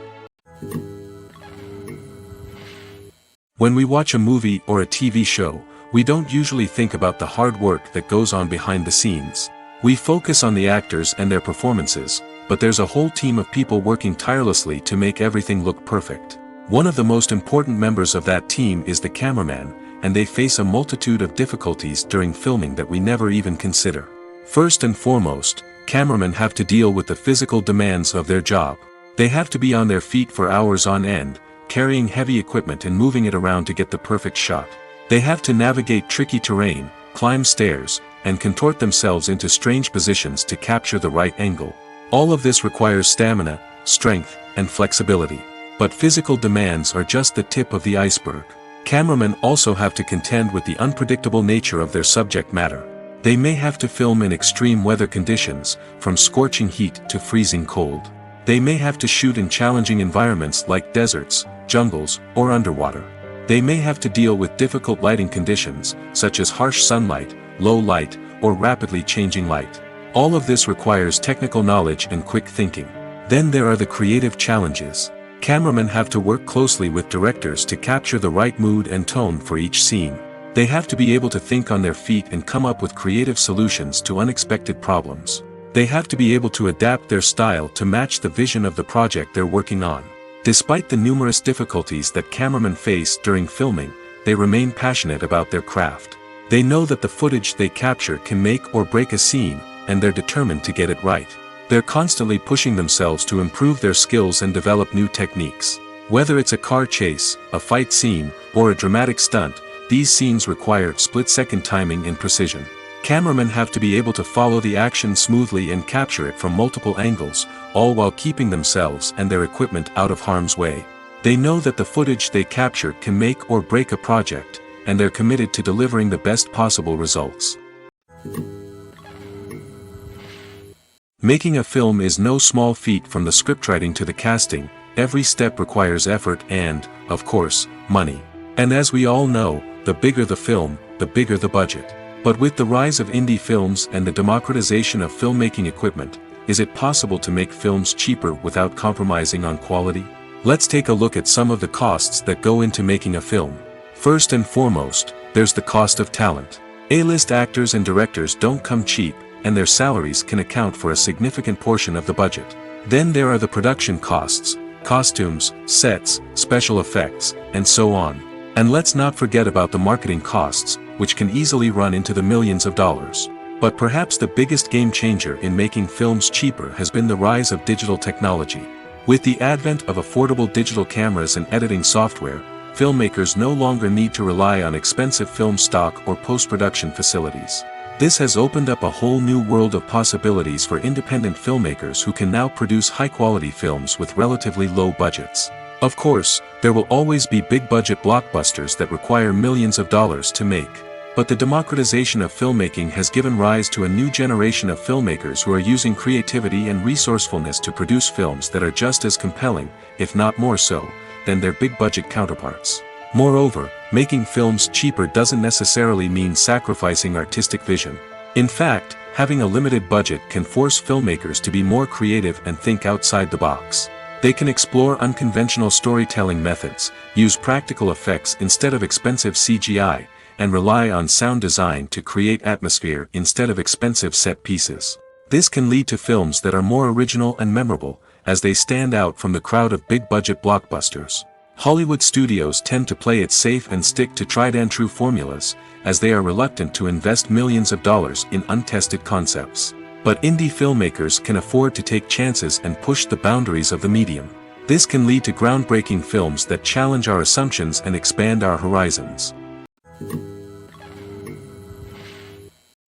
When we watch a movie or a TV show, we don't usually think about the hard work that goes on behind the scenes. We focus on the actors and their performances, but there's a whole team of people working tirelessly to make everything look perfect. One of the most important members of that team is the cameraman, and they face a multitude of difficulties during filming that we never even consider. First and foremost, cameramen have to deal with the physical demands of their job. They have to be on their feet for hours on end, carrying heavy equipment and moving it around to get the perfect shot. They have to navigate tricky terrain, climb stairs, and contort themselves into strange positions to capture the right angle. All of this requires stamina, strength, and flexibility. But physical demands are just the tip of the iceberg. Cameramen also have to contend with the unpredictable nature of their subject matter. They may have to film in extreme weather conditions, from scorching heat to freezing cold. They may have to shoot in challenging environments like deserts, jungles, or underwater. They may have to deal with difficult lighting conditions, such as harsh sunlight, low light, or rapidly changing light. All of this requires technical knowledge and quick thinking. Then there are the creative challenges. Cameramen have to work closely with directors to capture the right mood and tone for each scene. They have to be able to think on their feet and come up with creative solutions to unexpected problems. They have to be able to adapt their style to match the vision of the project they're working on. Despite the numerous difficulties that cameramen face during filming, they remain passionate about their craft. They know that the footage they capture can make or break a scene, and they're determined to get it right. They're constantly pushing themselves to improve their skills and develop new techniques. Whether it's a car chase, a fight scene, or a dramatic stunt, these scenes require split-second timing and precision. Cameramen have to be able to follow the action smoothly and capture it from multiple angles, all while keeping themselves and their equipment out of harm's way. They know that the footage they capture can make or break a project, and they're committed to delivering the best possible results. Making a film is no small feat. From the scriptwriting to the casting, every step requires effort and, of course, money. And as we all know, the bigger the film, the bigger the budget. But with the rise of indie films and the democratization of filmmaking equipment, is it possible to make films cheaper without compromising on quality? Let's take a look at some of the costs that go into making a film. First and foremost, there's the cost of talent. A-list actors and directors don't come cheap, and their salaries can account for a significant portion of the budget. Then there are the production costs, costumes, sets, special effects, and so on. And let's not forget about the marketing costs, which can easily run into the millions of dollars. But perhaps the biggest game changer in making films cheaper has been the rise of digital technology. With the advent of affordable digital cameras and editing software, filmmakers no longer need to rely on expensive film stock or post-production facilities. This has opened up a whole new world of possibilities for independent filmmakers who can now produce high-quality films with relatively low budgets. Of course, there will always be big-budget blockbusters that require millions of dollars to make. But the democratization of filmmaking has given rise to a new generation of filmmakers who are using creativity and resourcefulness to produce films that are just as compelling, if not more so, than their big-budget counterparts. Moreover, making films cheaper doesn't necessarily mean sacrificing artistic vision. In fact, having a limited budget can force filmmakers to be more creative and think outside the box. They can explore unconventional storytelling methods, use practical effects instead of expensive CGI, and rely on sound design to create atmosphere instead of expensive set pieces. This can lead to films that are more original and memorable, as they stand out from the crowd of big-budget blockbusters. Hollywood studios tend to play it safe and stick to tried-and-true formulas, as they are reluctant to invest millions of dollars in untested concepts. But indie filmmakers can afford to take chances and push the boundaries of the medium. This can lead to groundbreaking films that challenge our assumptions and expand our horizons.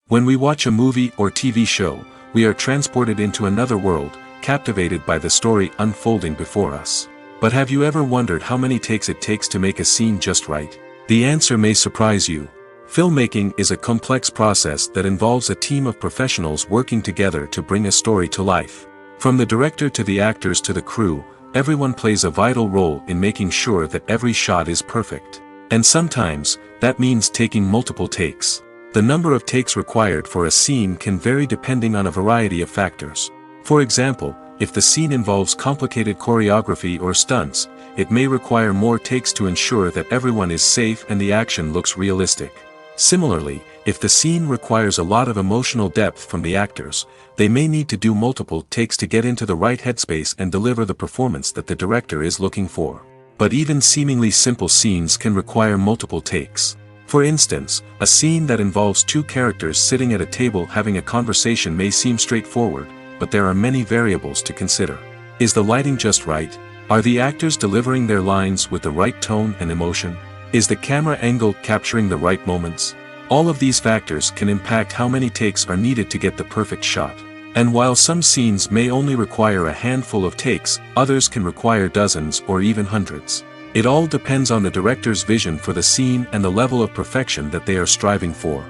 When we watch a movie or TV show, we are transported into another world, captivated by the story unfolding before us. But have you ever wondered how many takes it takes to make a scene just right? The answer may surprise you. Filmmaking is a complex process that involves a team of professionals working together to bring a story to life. From the director to the actors to the crew, everyone plays a vital role in making sure that every shot is perfect. And sometimes, that means taking multiple takes. The number of takes required for a scene can vary depending on a variety of factors. For example, if the scene involves complicated choreography or stunts, it may require more takes to ensure that everyone is safe and the action looks realistic. Similarly, if the scene requires a lot of emotional depth from the actors, they may need to do multiple takes to get into the right headspace and deliver the performance that the director is looking for. But even seemingly simple scenes can require multiple takes. For instance, a scene that involves two characters sitting at a table having a conversation may seem straightforward, but there are many variables to consider. Is the lighting just right? Are the actors delivering their lines with the right tone and emotion? Is the camera angle capturing the right moments? All of these factors can impact how many takes are needed to get the perfect shot. And while some scenes may only require a handful of takes, others can require dozens or even hundreds. It all depends on the director's vision for the scene and the level of perfection that they are striving for.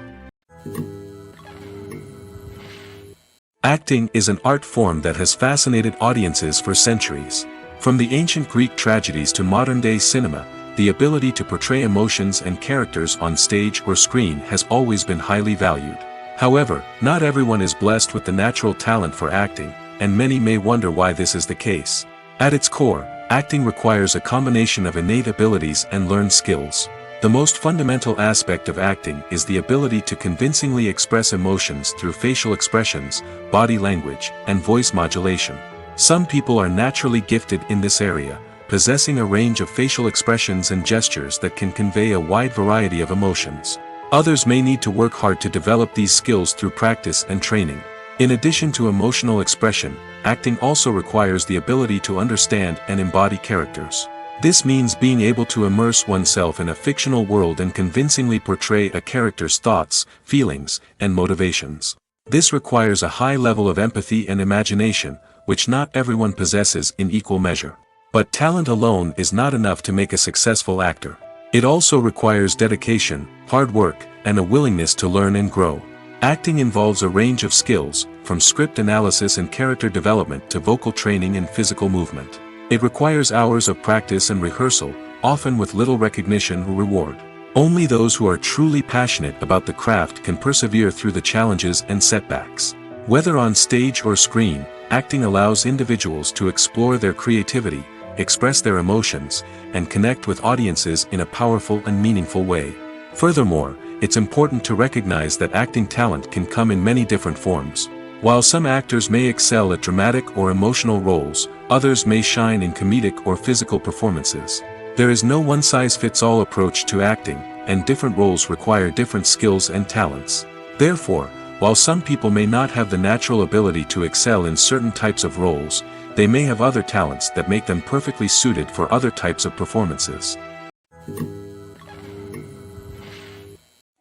Acting is an art form that has fascinated audiences for centuries. From the ancient Greek tragedies to modern-day cinema, the ability to portray emotions and characters on stage or screen has always been highly valued. However, not everyone is blessed with the natural talent for acting, and many may wonder why this is the case. At its core, acting requires a combination of innate abilities and learned skills. The most fundamental aspect of acting is the ability to convincingly express emotions through facial expressions, body language, and voice modulation. Some people are naturally gifted in this area, possessing a range of facial expressions and gestures that can convey a wide variety of emotions. Others may need to work hard to develop these skills through practice and training. In addition to emotional expression, acting also requires the ability to understand and embody characters. This means being able to immerse oneself in a fictional world and convincingly portray a character's thoughts, feelings, and motivations. This requires a high level of empathy and imagination, which not everyone possesses in equal measure. But talent alone is not enough to make a successful actor. It also requires dedication, hard work, and a willingness to learn and grow. Acting involves a range of skills, from script analysis and character development to vocal training and physical movement. It requires hours of practice and rehearsal, often with little recognition or reward. Only those who are truly passionate about the craft can persevere through the challenges and setbacks. Whether on stage or screen, acting allows individuals to explore their creativity, express their emotions, and connect with audiences in a powerful and meaningful way. Furthermore, it's important to recognize that acting talent can come in many different forms. While some actors may excel at dramatic or emotional roles, others may shine in comedic or physical performances. There is no one-size-fits-all approach to acting, and different roles require different skills and talents. Therefore, while some people may not have the natural ability to excel in certain types of roles, they may have other talents that make them perfectly suited for other types of performances.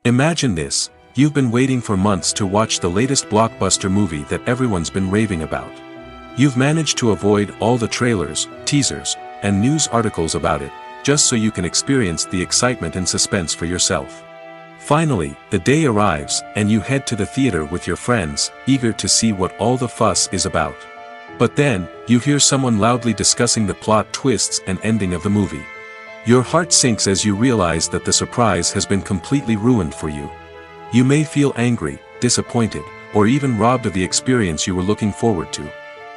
Imagine this: you've been waiting for months to watch the latest blockbuster movie that everyone's been raving about. You've managed to avoid all the trailers, teasers, and news articles about it, just so you can experience the excitement and suspense for yourself. Finally, the day arrives, and you head to the theater with your friends, eager to see what all the fuss is about. But then, you hear someone loudly discussing the plot twists and ending of the movie. Your heart sinks as you realize that the surprise has been completely ruined for you. You may feel angry, disappointed, or even robbed of the experience you were looking forward to.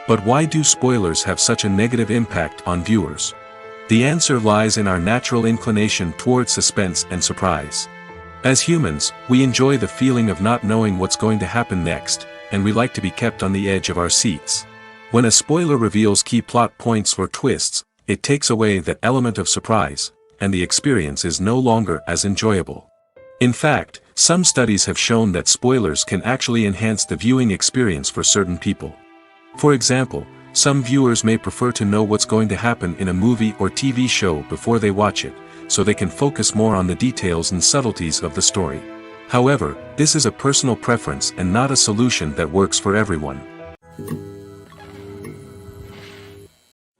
But why do spoilers have such a negative impact on viewers? The answer lies in our natural inclination towards suspense and surprise. As humans, we enjoy the feeling of not knowing what's going to happen next, and we like to be kept on the edge of our seats. When a spoiler reveals key plot points or twists, it takes away that element of surprise, and the experience is no longer as enjoyable. In fact, some studies have shown that spoilers can actually enhance the viewing experience for certain people. For example, some viewers may prefer to know what's going to happen in a movie or TV show before they watch it, so they can focus more on the details and subtleties of the story. However, this is a personal preference and not a solution that works for everyone.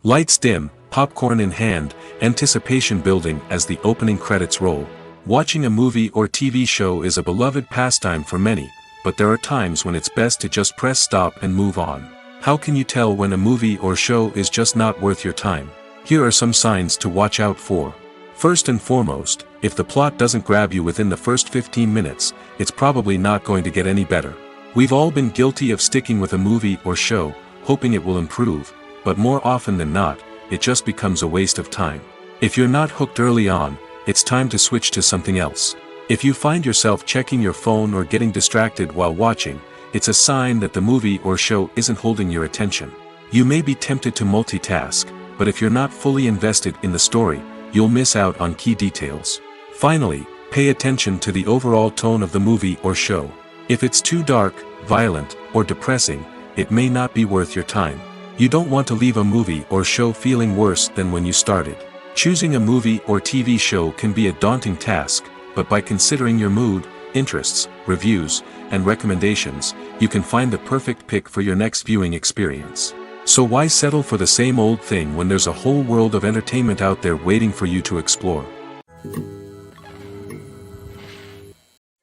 Lights dim, popcorn in hand, anticipation building as the opening credits roll. Watching a movie or TV show is a beloved pastime for many, but there are times when it's best to just press stop and move on. How can you tell when a movie or show is just not worth your time? Here are some signs to watch out for. First and foremost, if the plot doesn't grab you within the first 15 minutes, it's probably not going to get any better. We've all been guilty of sticking with a movie or show, hoping it will improve, but more often than not, it just becomes a waste of time. If you're not hooked early on, it's time to switch to something else. If you find yourself checking your phone or getting distracted while watching, it's a sign that the movie or show isn't holding your attention. You may be tempted to multitask, but if you're not fully invested in the story, you'll miss out on key details. Finally, pay attention to the overall tone of the movie or show. If it's too dark, violent, or depressing, it may not be worth your time. You don't want to leave a movie or show feeling worse than when you started. Choosing a movie or TV show can be a daunting task, but by considering your mood, interests, reviews, and recommendations, you can find the perfect pick for your next viewing experience. So why settle for the same old thing when there's a whole world of entertainment out there waiting for you to explore?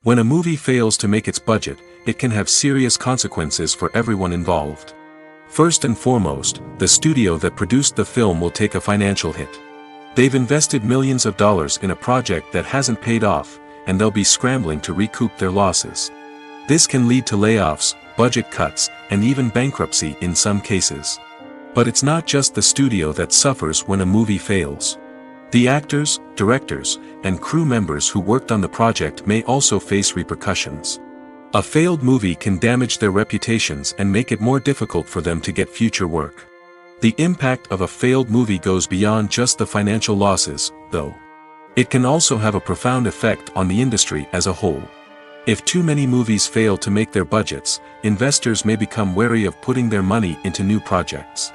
When a movie fails to make its budget, it can have serious consequences for everyone involved. First and foremost, the studio that produced the film will take a financial hit. They've invested millions of dollars in a project that hasn't paid off, and they'll be scrambling to recoup their losses. This can lead to layoffs, budget cuts, and even bankruptcy in some cases. But it's not just the studio that suffers when a movie fails. The actors, directors, and crew members who worked on the project may also face repercussions. A failed movie can damage their reputations and make it more difficult for them to get future work. The impact of a failed movie goes beyond just the financial losses, though. It can also have a profound effect on the industry as a whole. If too many movies fail to make their budgets, investors may become wary of putting their money into new projects.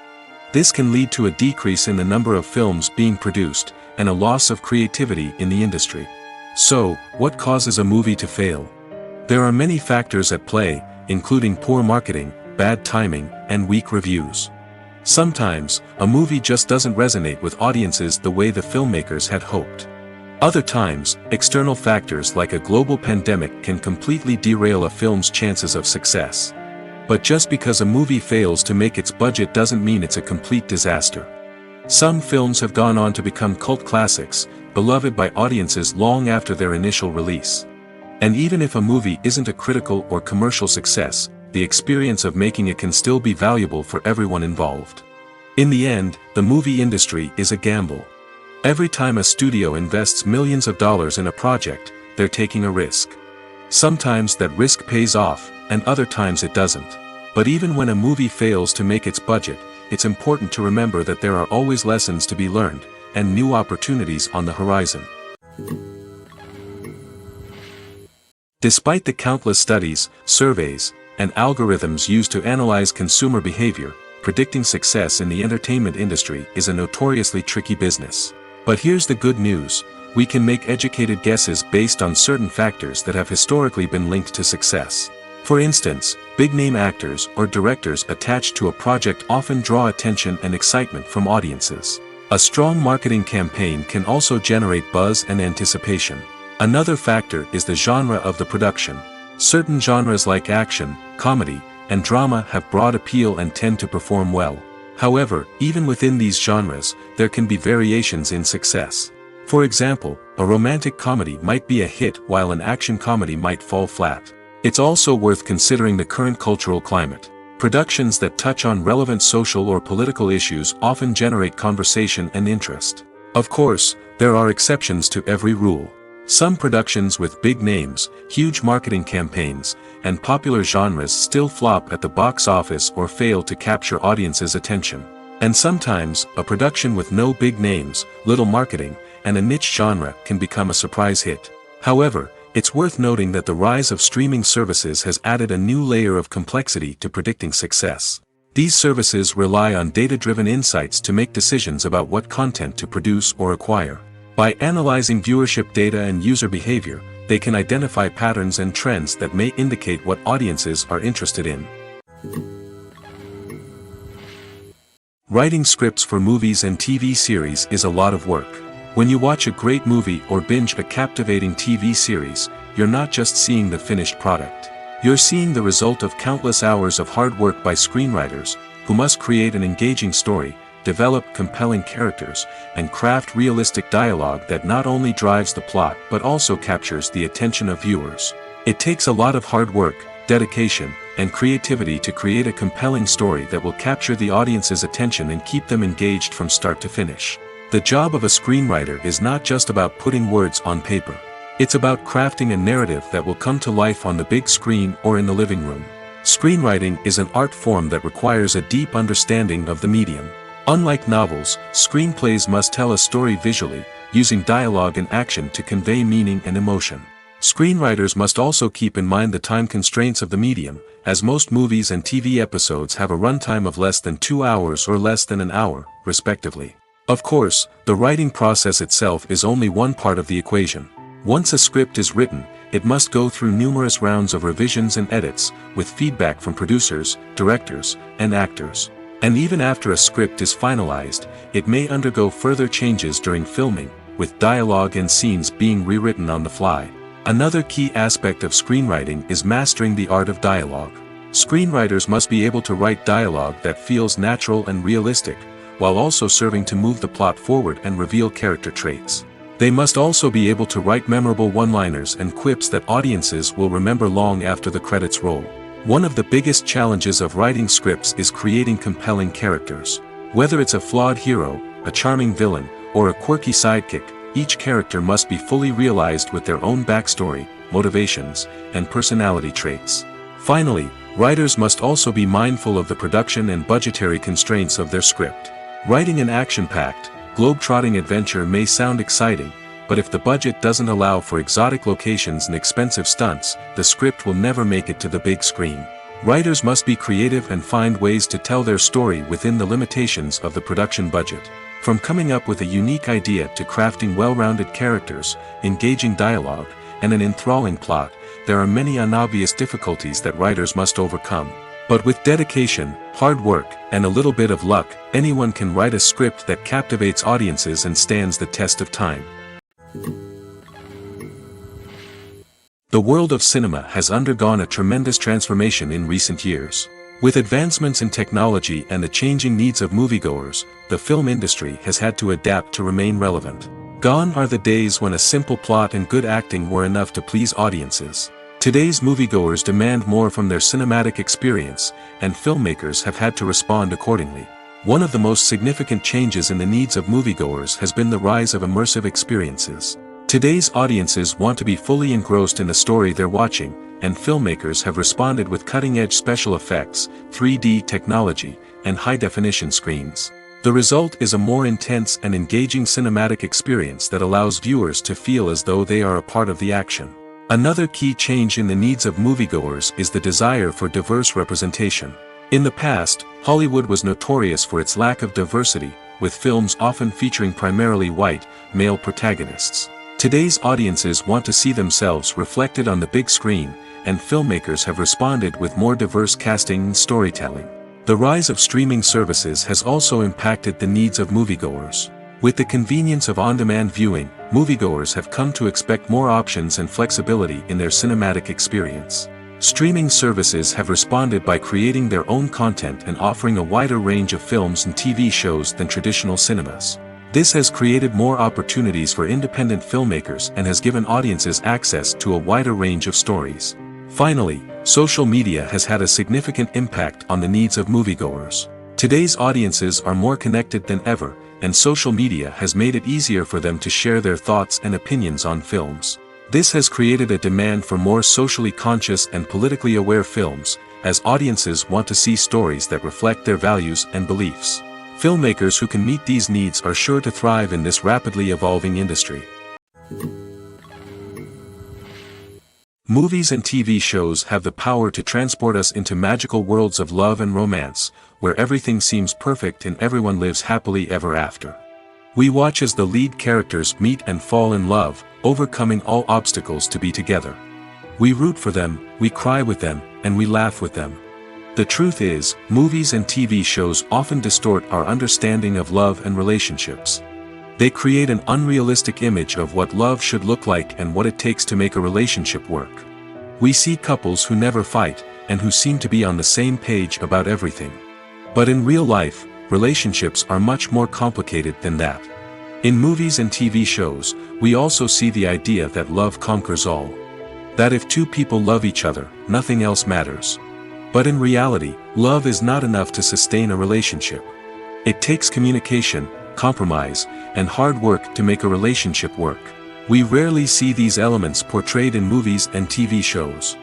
This can lead to a decrease in the number of films being produced, and a loss of creativity in the industry. So, what causes a movie to fail? There are many factors at play, including poor marketing, bad timing, and weak reviews. Sometimes, a movie just doesn't resonate with audiences the way the filmmakers had hoped. Other times, external factors like a global pandemic can completely derail a film's chances of success. But just because a movie fails to make its budget doesn't mean it's a complete disaster. Some films have gone on to become cult classics, beloved by audiences long after their initial release. And even if a movie isn't a critical or commercial success, the experience of making it can still be valuable for everyone involved. In the end, the movie industry is a gamble. Every time a studio invests millions of dollars in a project, they're taking a risk. Sometimes that risk pays off, and other times it doesn't. But even when a movie fails to make its budget, it's important to remember that there are always lessons to be learned, and new opportunities on the horizon. Despite the countless studies, surveys, and algorithms used to analyze consumer behavior, predicting success in the entertainment industry is a notoriously tricky business. But here's the good news: we can make educated guesses based on certain factors that have historically been linked to success. For instance, big-name actors or directors attached to a project often draw attention and excitement from audiences. A strong marketing campaign can also generate buzz and anticipation. Another factor is the genre of the production. Certain genres like action, comedy, and drama have broad appeal and tend to perform well. However, even within these genres, there can be variations in success. For example, a romantic comedy might be a hit while an action comedy might fall flat. It's also worth considering the current cultural climate. Productions that touch on relevant social or political issues often generate conversation and interest. Of course, there are exceptions to every rule. Some productions with big names, huge marketing campaigns, and popular genres still flop at the box office or fail to capture audiences' attention. And sometimes, a production with no big names, little marketing, and a niche genre can become a surprise hit. However, it's worth noting that the rise of streaming services has added a new layer of complexity to predicting success. These services rely on data-driven insights to make decisions about what content to produce or acquire. By analyzing viewership data and user behavior, they can identify patterns and trends that may indicate what audiences are interested in. Writing scripts for movies and TV series is a lot of work. When you watch a great movie or binge a captivating TV series, you're not just seeing the finished product. You're seeing the result of countless hours of hard work by screenwriters, who must create an engaging story, develop compelling characters, and craft realistic dialogue that not only drives the plot but also captures the attention of viewers. It takes a lot of hard work, dedication, and creativity to create a compelling story that will capture the audience's attention and keep them engaged from start to finish. The job of a screenwriter is not just about putting words on paper. It's about crafting a narrative that will come to life on the big screen or in the living room. Screenwriting is an art form that requires a deep understanding of the medium. Unlike novels, screenplays must tell a story visually, using dialogue and action to convey meaning and emotion. Screenwriters must also keep in mind the time constraints of the medium, as most movies and TV episodes have a runtime of less than 2 hours or less than an hour, respectively. Of course, the writing process itself is only one part of the equation. Once a script is written, it must go through numerous rounds of revisions and edits, with feedback from producers, directors, and actors. And even after a script is finalized, it may undergo further changes during filming, with dialogue and scenes being rewritten on the fly. Another key aspect of screenwriting is mastering the art of dialogue. Screenwriters must be able to write dialogue that feels natural and realistic, while also serving to move the plot forward and reveal character traits. They must also be able to write memorable one-liners and quips that audiences will remember long after the credits roll. One of the biggest challenges of writing scripts is creating compelling characters. Whether it's a flawed hero, a charming villain, or a quirky sidekick, each character must be fully realized with their own backstory, motivations, and personality traits. Finally, writers must also be mindful of the production and budgetary constraints of their script. Writing an action-packed, globe-trotting adventure may sound exciting, but if the budget doesn't allow for exotic locations and expensive stunts, the script will never make it to the big screen. Writers must be creative and find ways to tell their story within the limitations of the production budget. From coming up with a unique idea to crafting well-rounded characters, engaging dialogue, and an enthralling plot, there are many unobvious difficulties that writers must overcome. But with dedication, hard work, and a little bit of luck, anyone can write a script that captivates audiences and stands the test of time. The world of cinema has undergone a tremendous transformation in recent years. With advancements in technology and the changing needs of moviegoers, the film industry has had to adapt to remain relevant. Gone are the days when a simple plot and good acting were enough to please audiences. Today's moviegoers demand more from their cinematic experience, and filmmakers have had to respond accordingly. One of the most significant changes in the needs of moviegoers has been the rise of immersive experiences. Today's audiences want to be fully engrossed in the story they're watching, and filmmakers have responded with cutting-edge special effects, 3D technology, and high-definition screens. The result is a more intense and engaging cinematic experience that allows viewers to feel as though they are a part of the action. Another key change in the needs of moviegoers is the desire for diverse representation. In the past, Hollywood was notorious for its lack of diversity, with films often featuring primarily white, male protagonists. Today's audiences want to see themselves reflected on the big screen, and filmmakers have responded with more diverse casting and storytelling. The rise of streaming services has also impacted the needs of moviegoers. With the convenience of on-demand viewing, moviegoers have come to expect more options and flexibility in their cinematic experience. Streaming services have responded by creating their own content and offering a wider range of films and TV shows than traditional cinemas. This has created more opportunities for independent filmmakers and has given audiences access to a wider range of stories. Finally, social media has had a significant impact on the needs of moviegoers. Today's audiences are more connected than ever, and social media has made it easier for them to share their thoughts and opinions on films. This has created a demand for more socially conscious and politically aware films, as audiences want to see stories that reflect their values and beliefs. Filmmakers who can meet these needs are sure to thrive in this rapidly evolving industry. Movies and TV shows have the power to transport us into magical worlds of love and romance, where everything seems perfect and everyone lives happily ever after. We watch as the lead characters meet and fall in love, overcoming all obstacles to be together. We root for them, we cry with them, and we laugh with them. The truth is, movies and TV shows often distort our understanding of love and relationships. They create an unrealistic image of what love should look like and what it takes to make a relationship work. We see couples who never fight, and who seem to be on the same page about everything. But in real life, relationships are much more complicated than that. In movies and TV shows, we also see the idea that love conquers all. That if two people love each other, nothing else matters. But in reality, love is not enough to sustain a relationship. It takes communication, compromise, and hard work to make a relationship work. We rarely see these elements portrayed in movies and TV shows.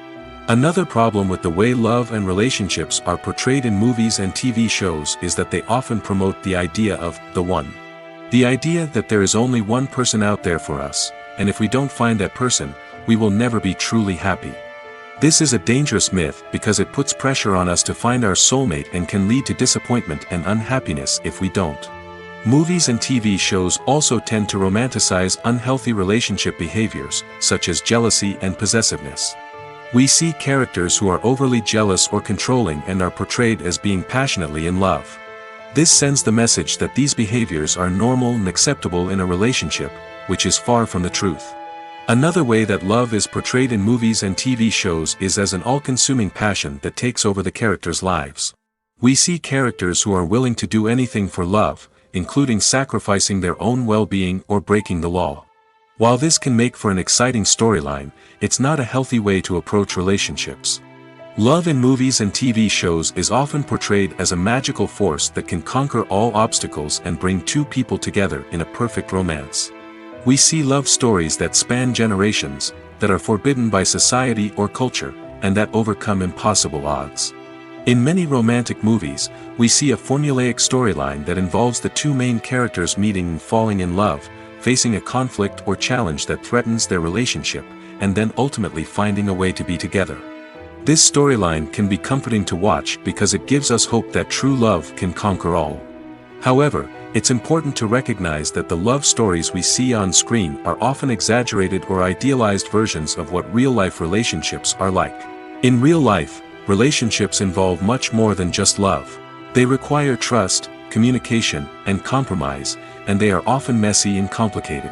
Another problem with the way love and relationships are portrayed in movies and TV shows is that they often promote the idea of the one. The idea that there is only one person out there for us, and if we don't find that person, we will never be truly happy. This is a dangerous myth because it puts pressure on us to find our soulmate and can lead to disappointment and unhappiness if we don't. Movies and TV shows also tend to romanticize unhealthy relationship behaviors, such as jealousy and possessiveness. We see characters who are overly jealous or controlling and are portrayed as being passionately in love. This sends the message that these behaviors are normal and acceptable in a relationship, which is far from the truth. Another way that love is portrayed in movies and TV shows is as an all-consuming passion that takes over the characters' lives. We see characters who are willing to do anything for love, including sacrificing their own well-being or breaking the law. While this can make for an exciting storyline, it's not a healthy way to approach relationships. Love in movies and TV shows is often portrayed as a magical force that can conquer all obstacles and bring two people together in a perfect romance. We see love stories that span generations, that are forbidden by society or culture, and that overcome impossible odds. In many romantic movies, we see a formulaic storyline that involves the two main characters meeting and falling in love, facing a conflict or challenge that threatens their relationship, and then ultimately finding a way to be together. This storyline can be comforting to watch because it gives us hope that true love can conquer all. However, it's important to recognize that the love stories we see on screen are often exaggerated or idealized versions of what real-life relationships are like. In real life, relationships involve much more than just love. They require trust, communication, and compromise, and they are often messy and complicated.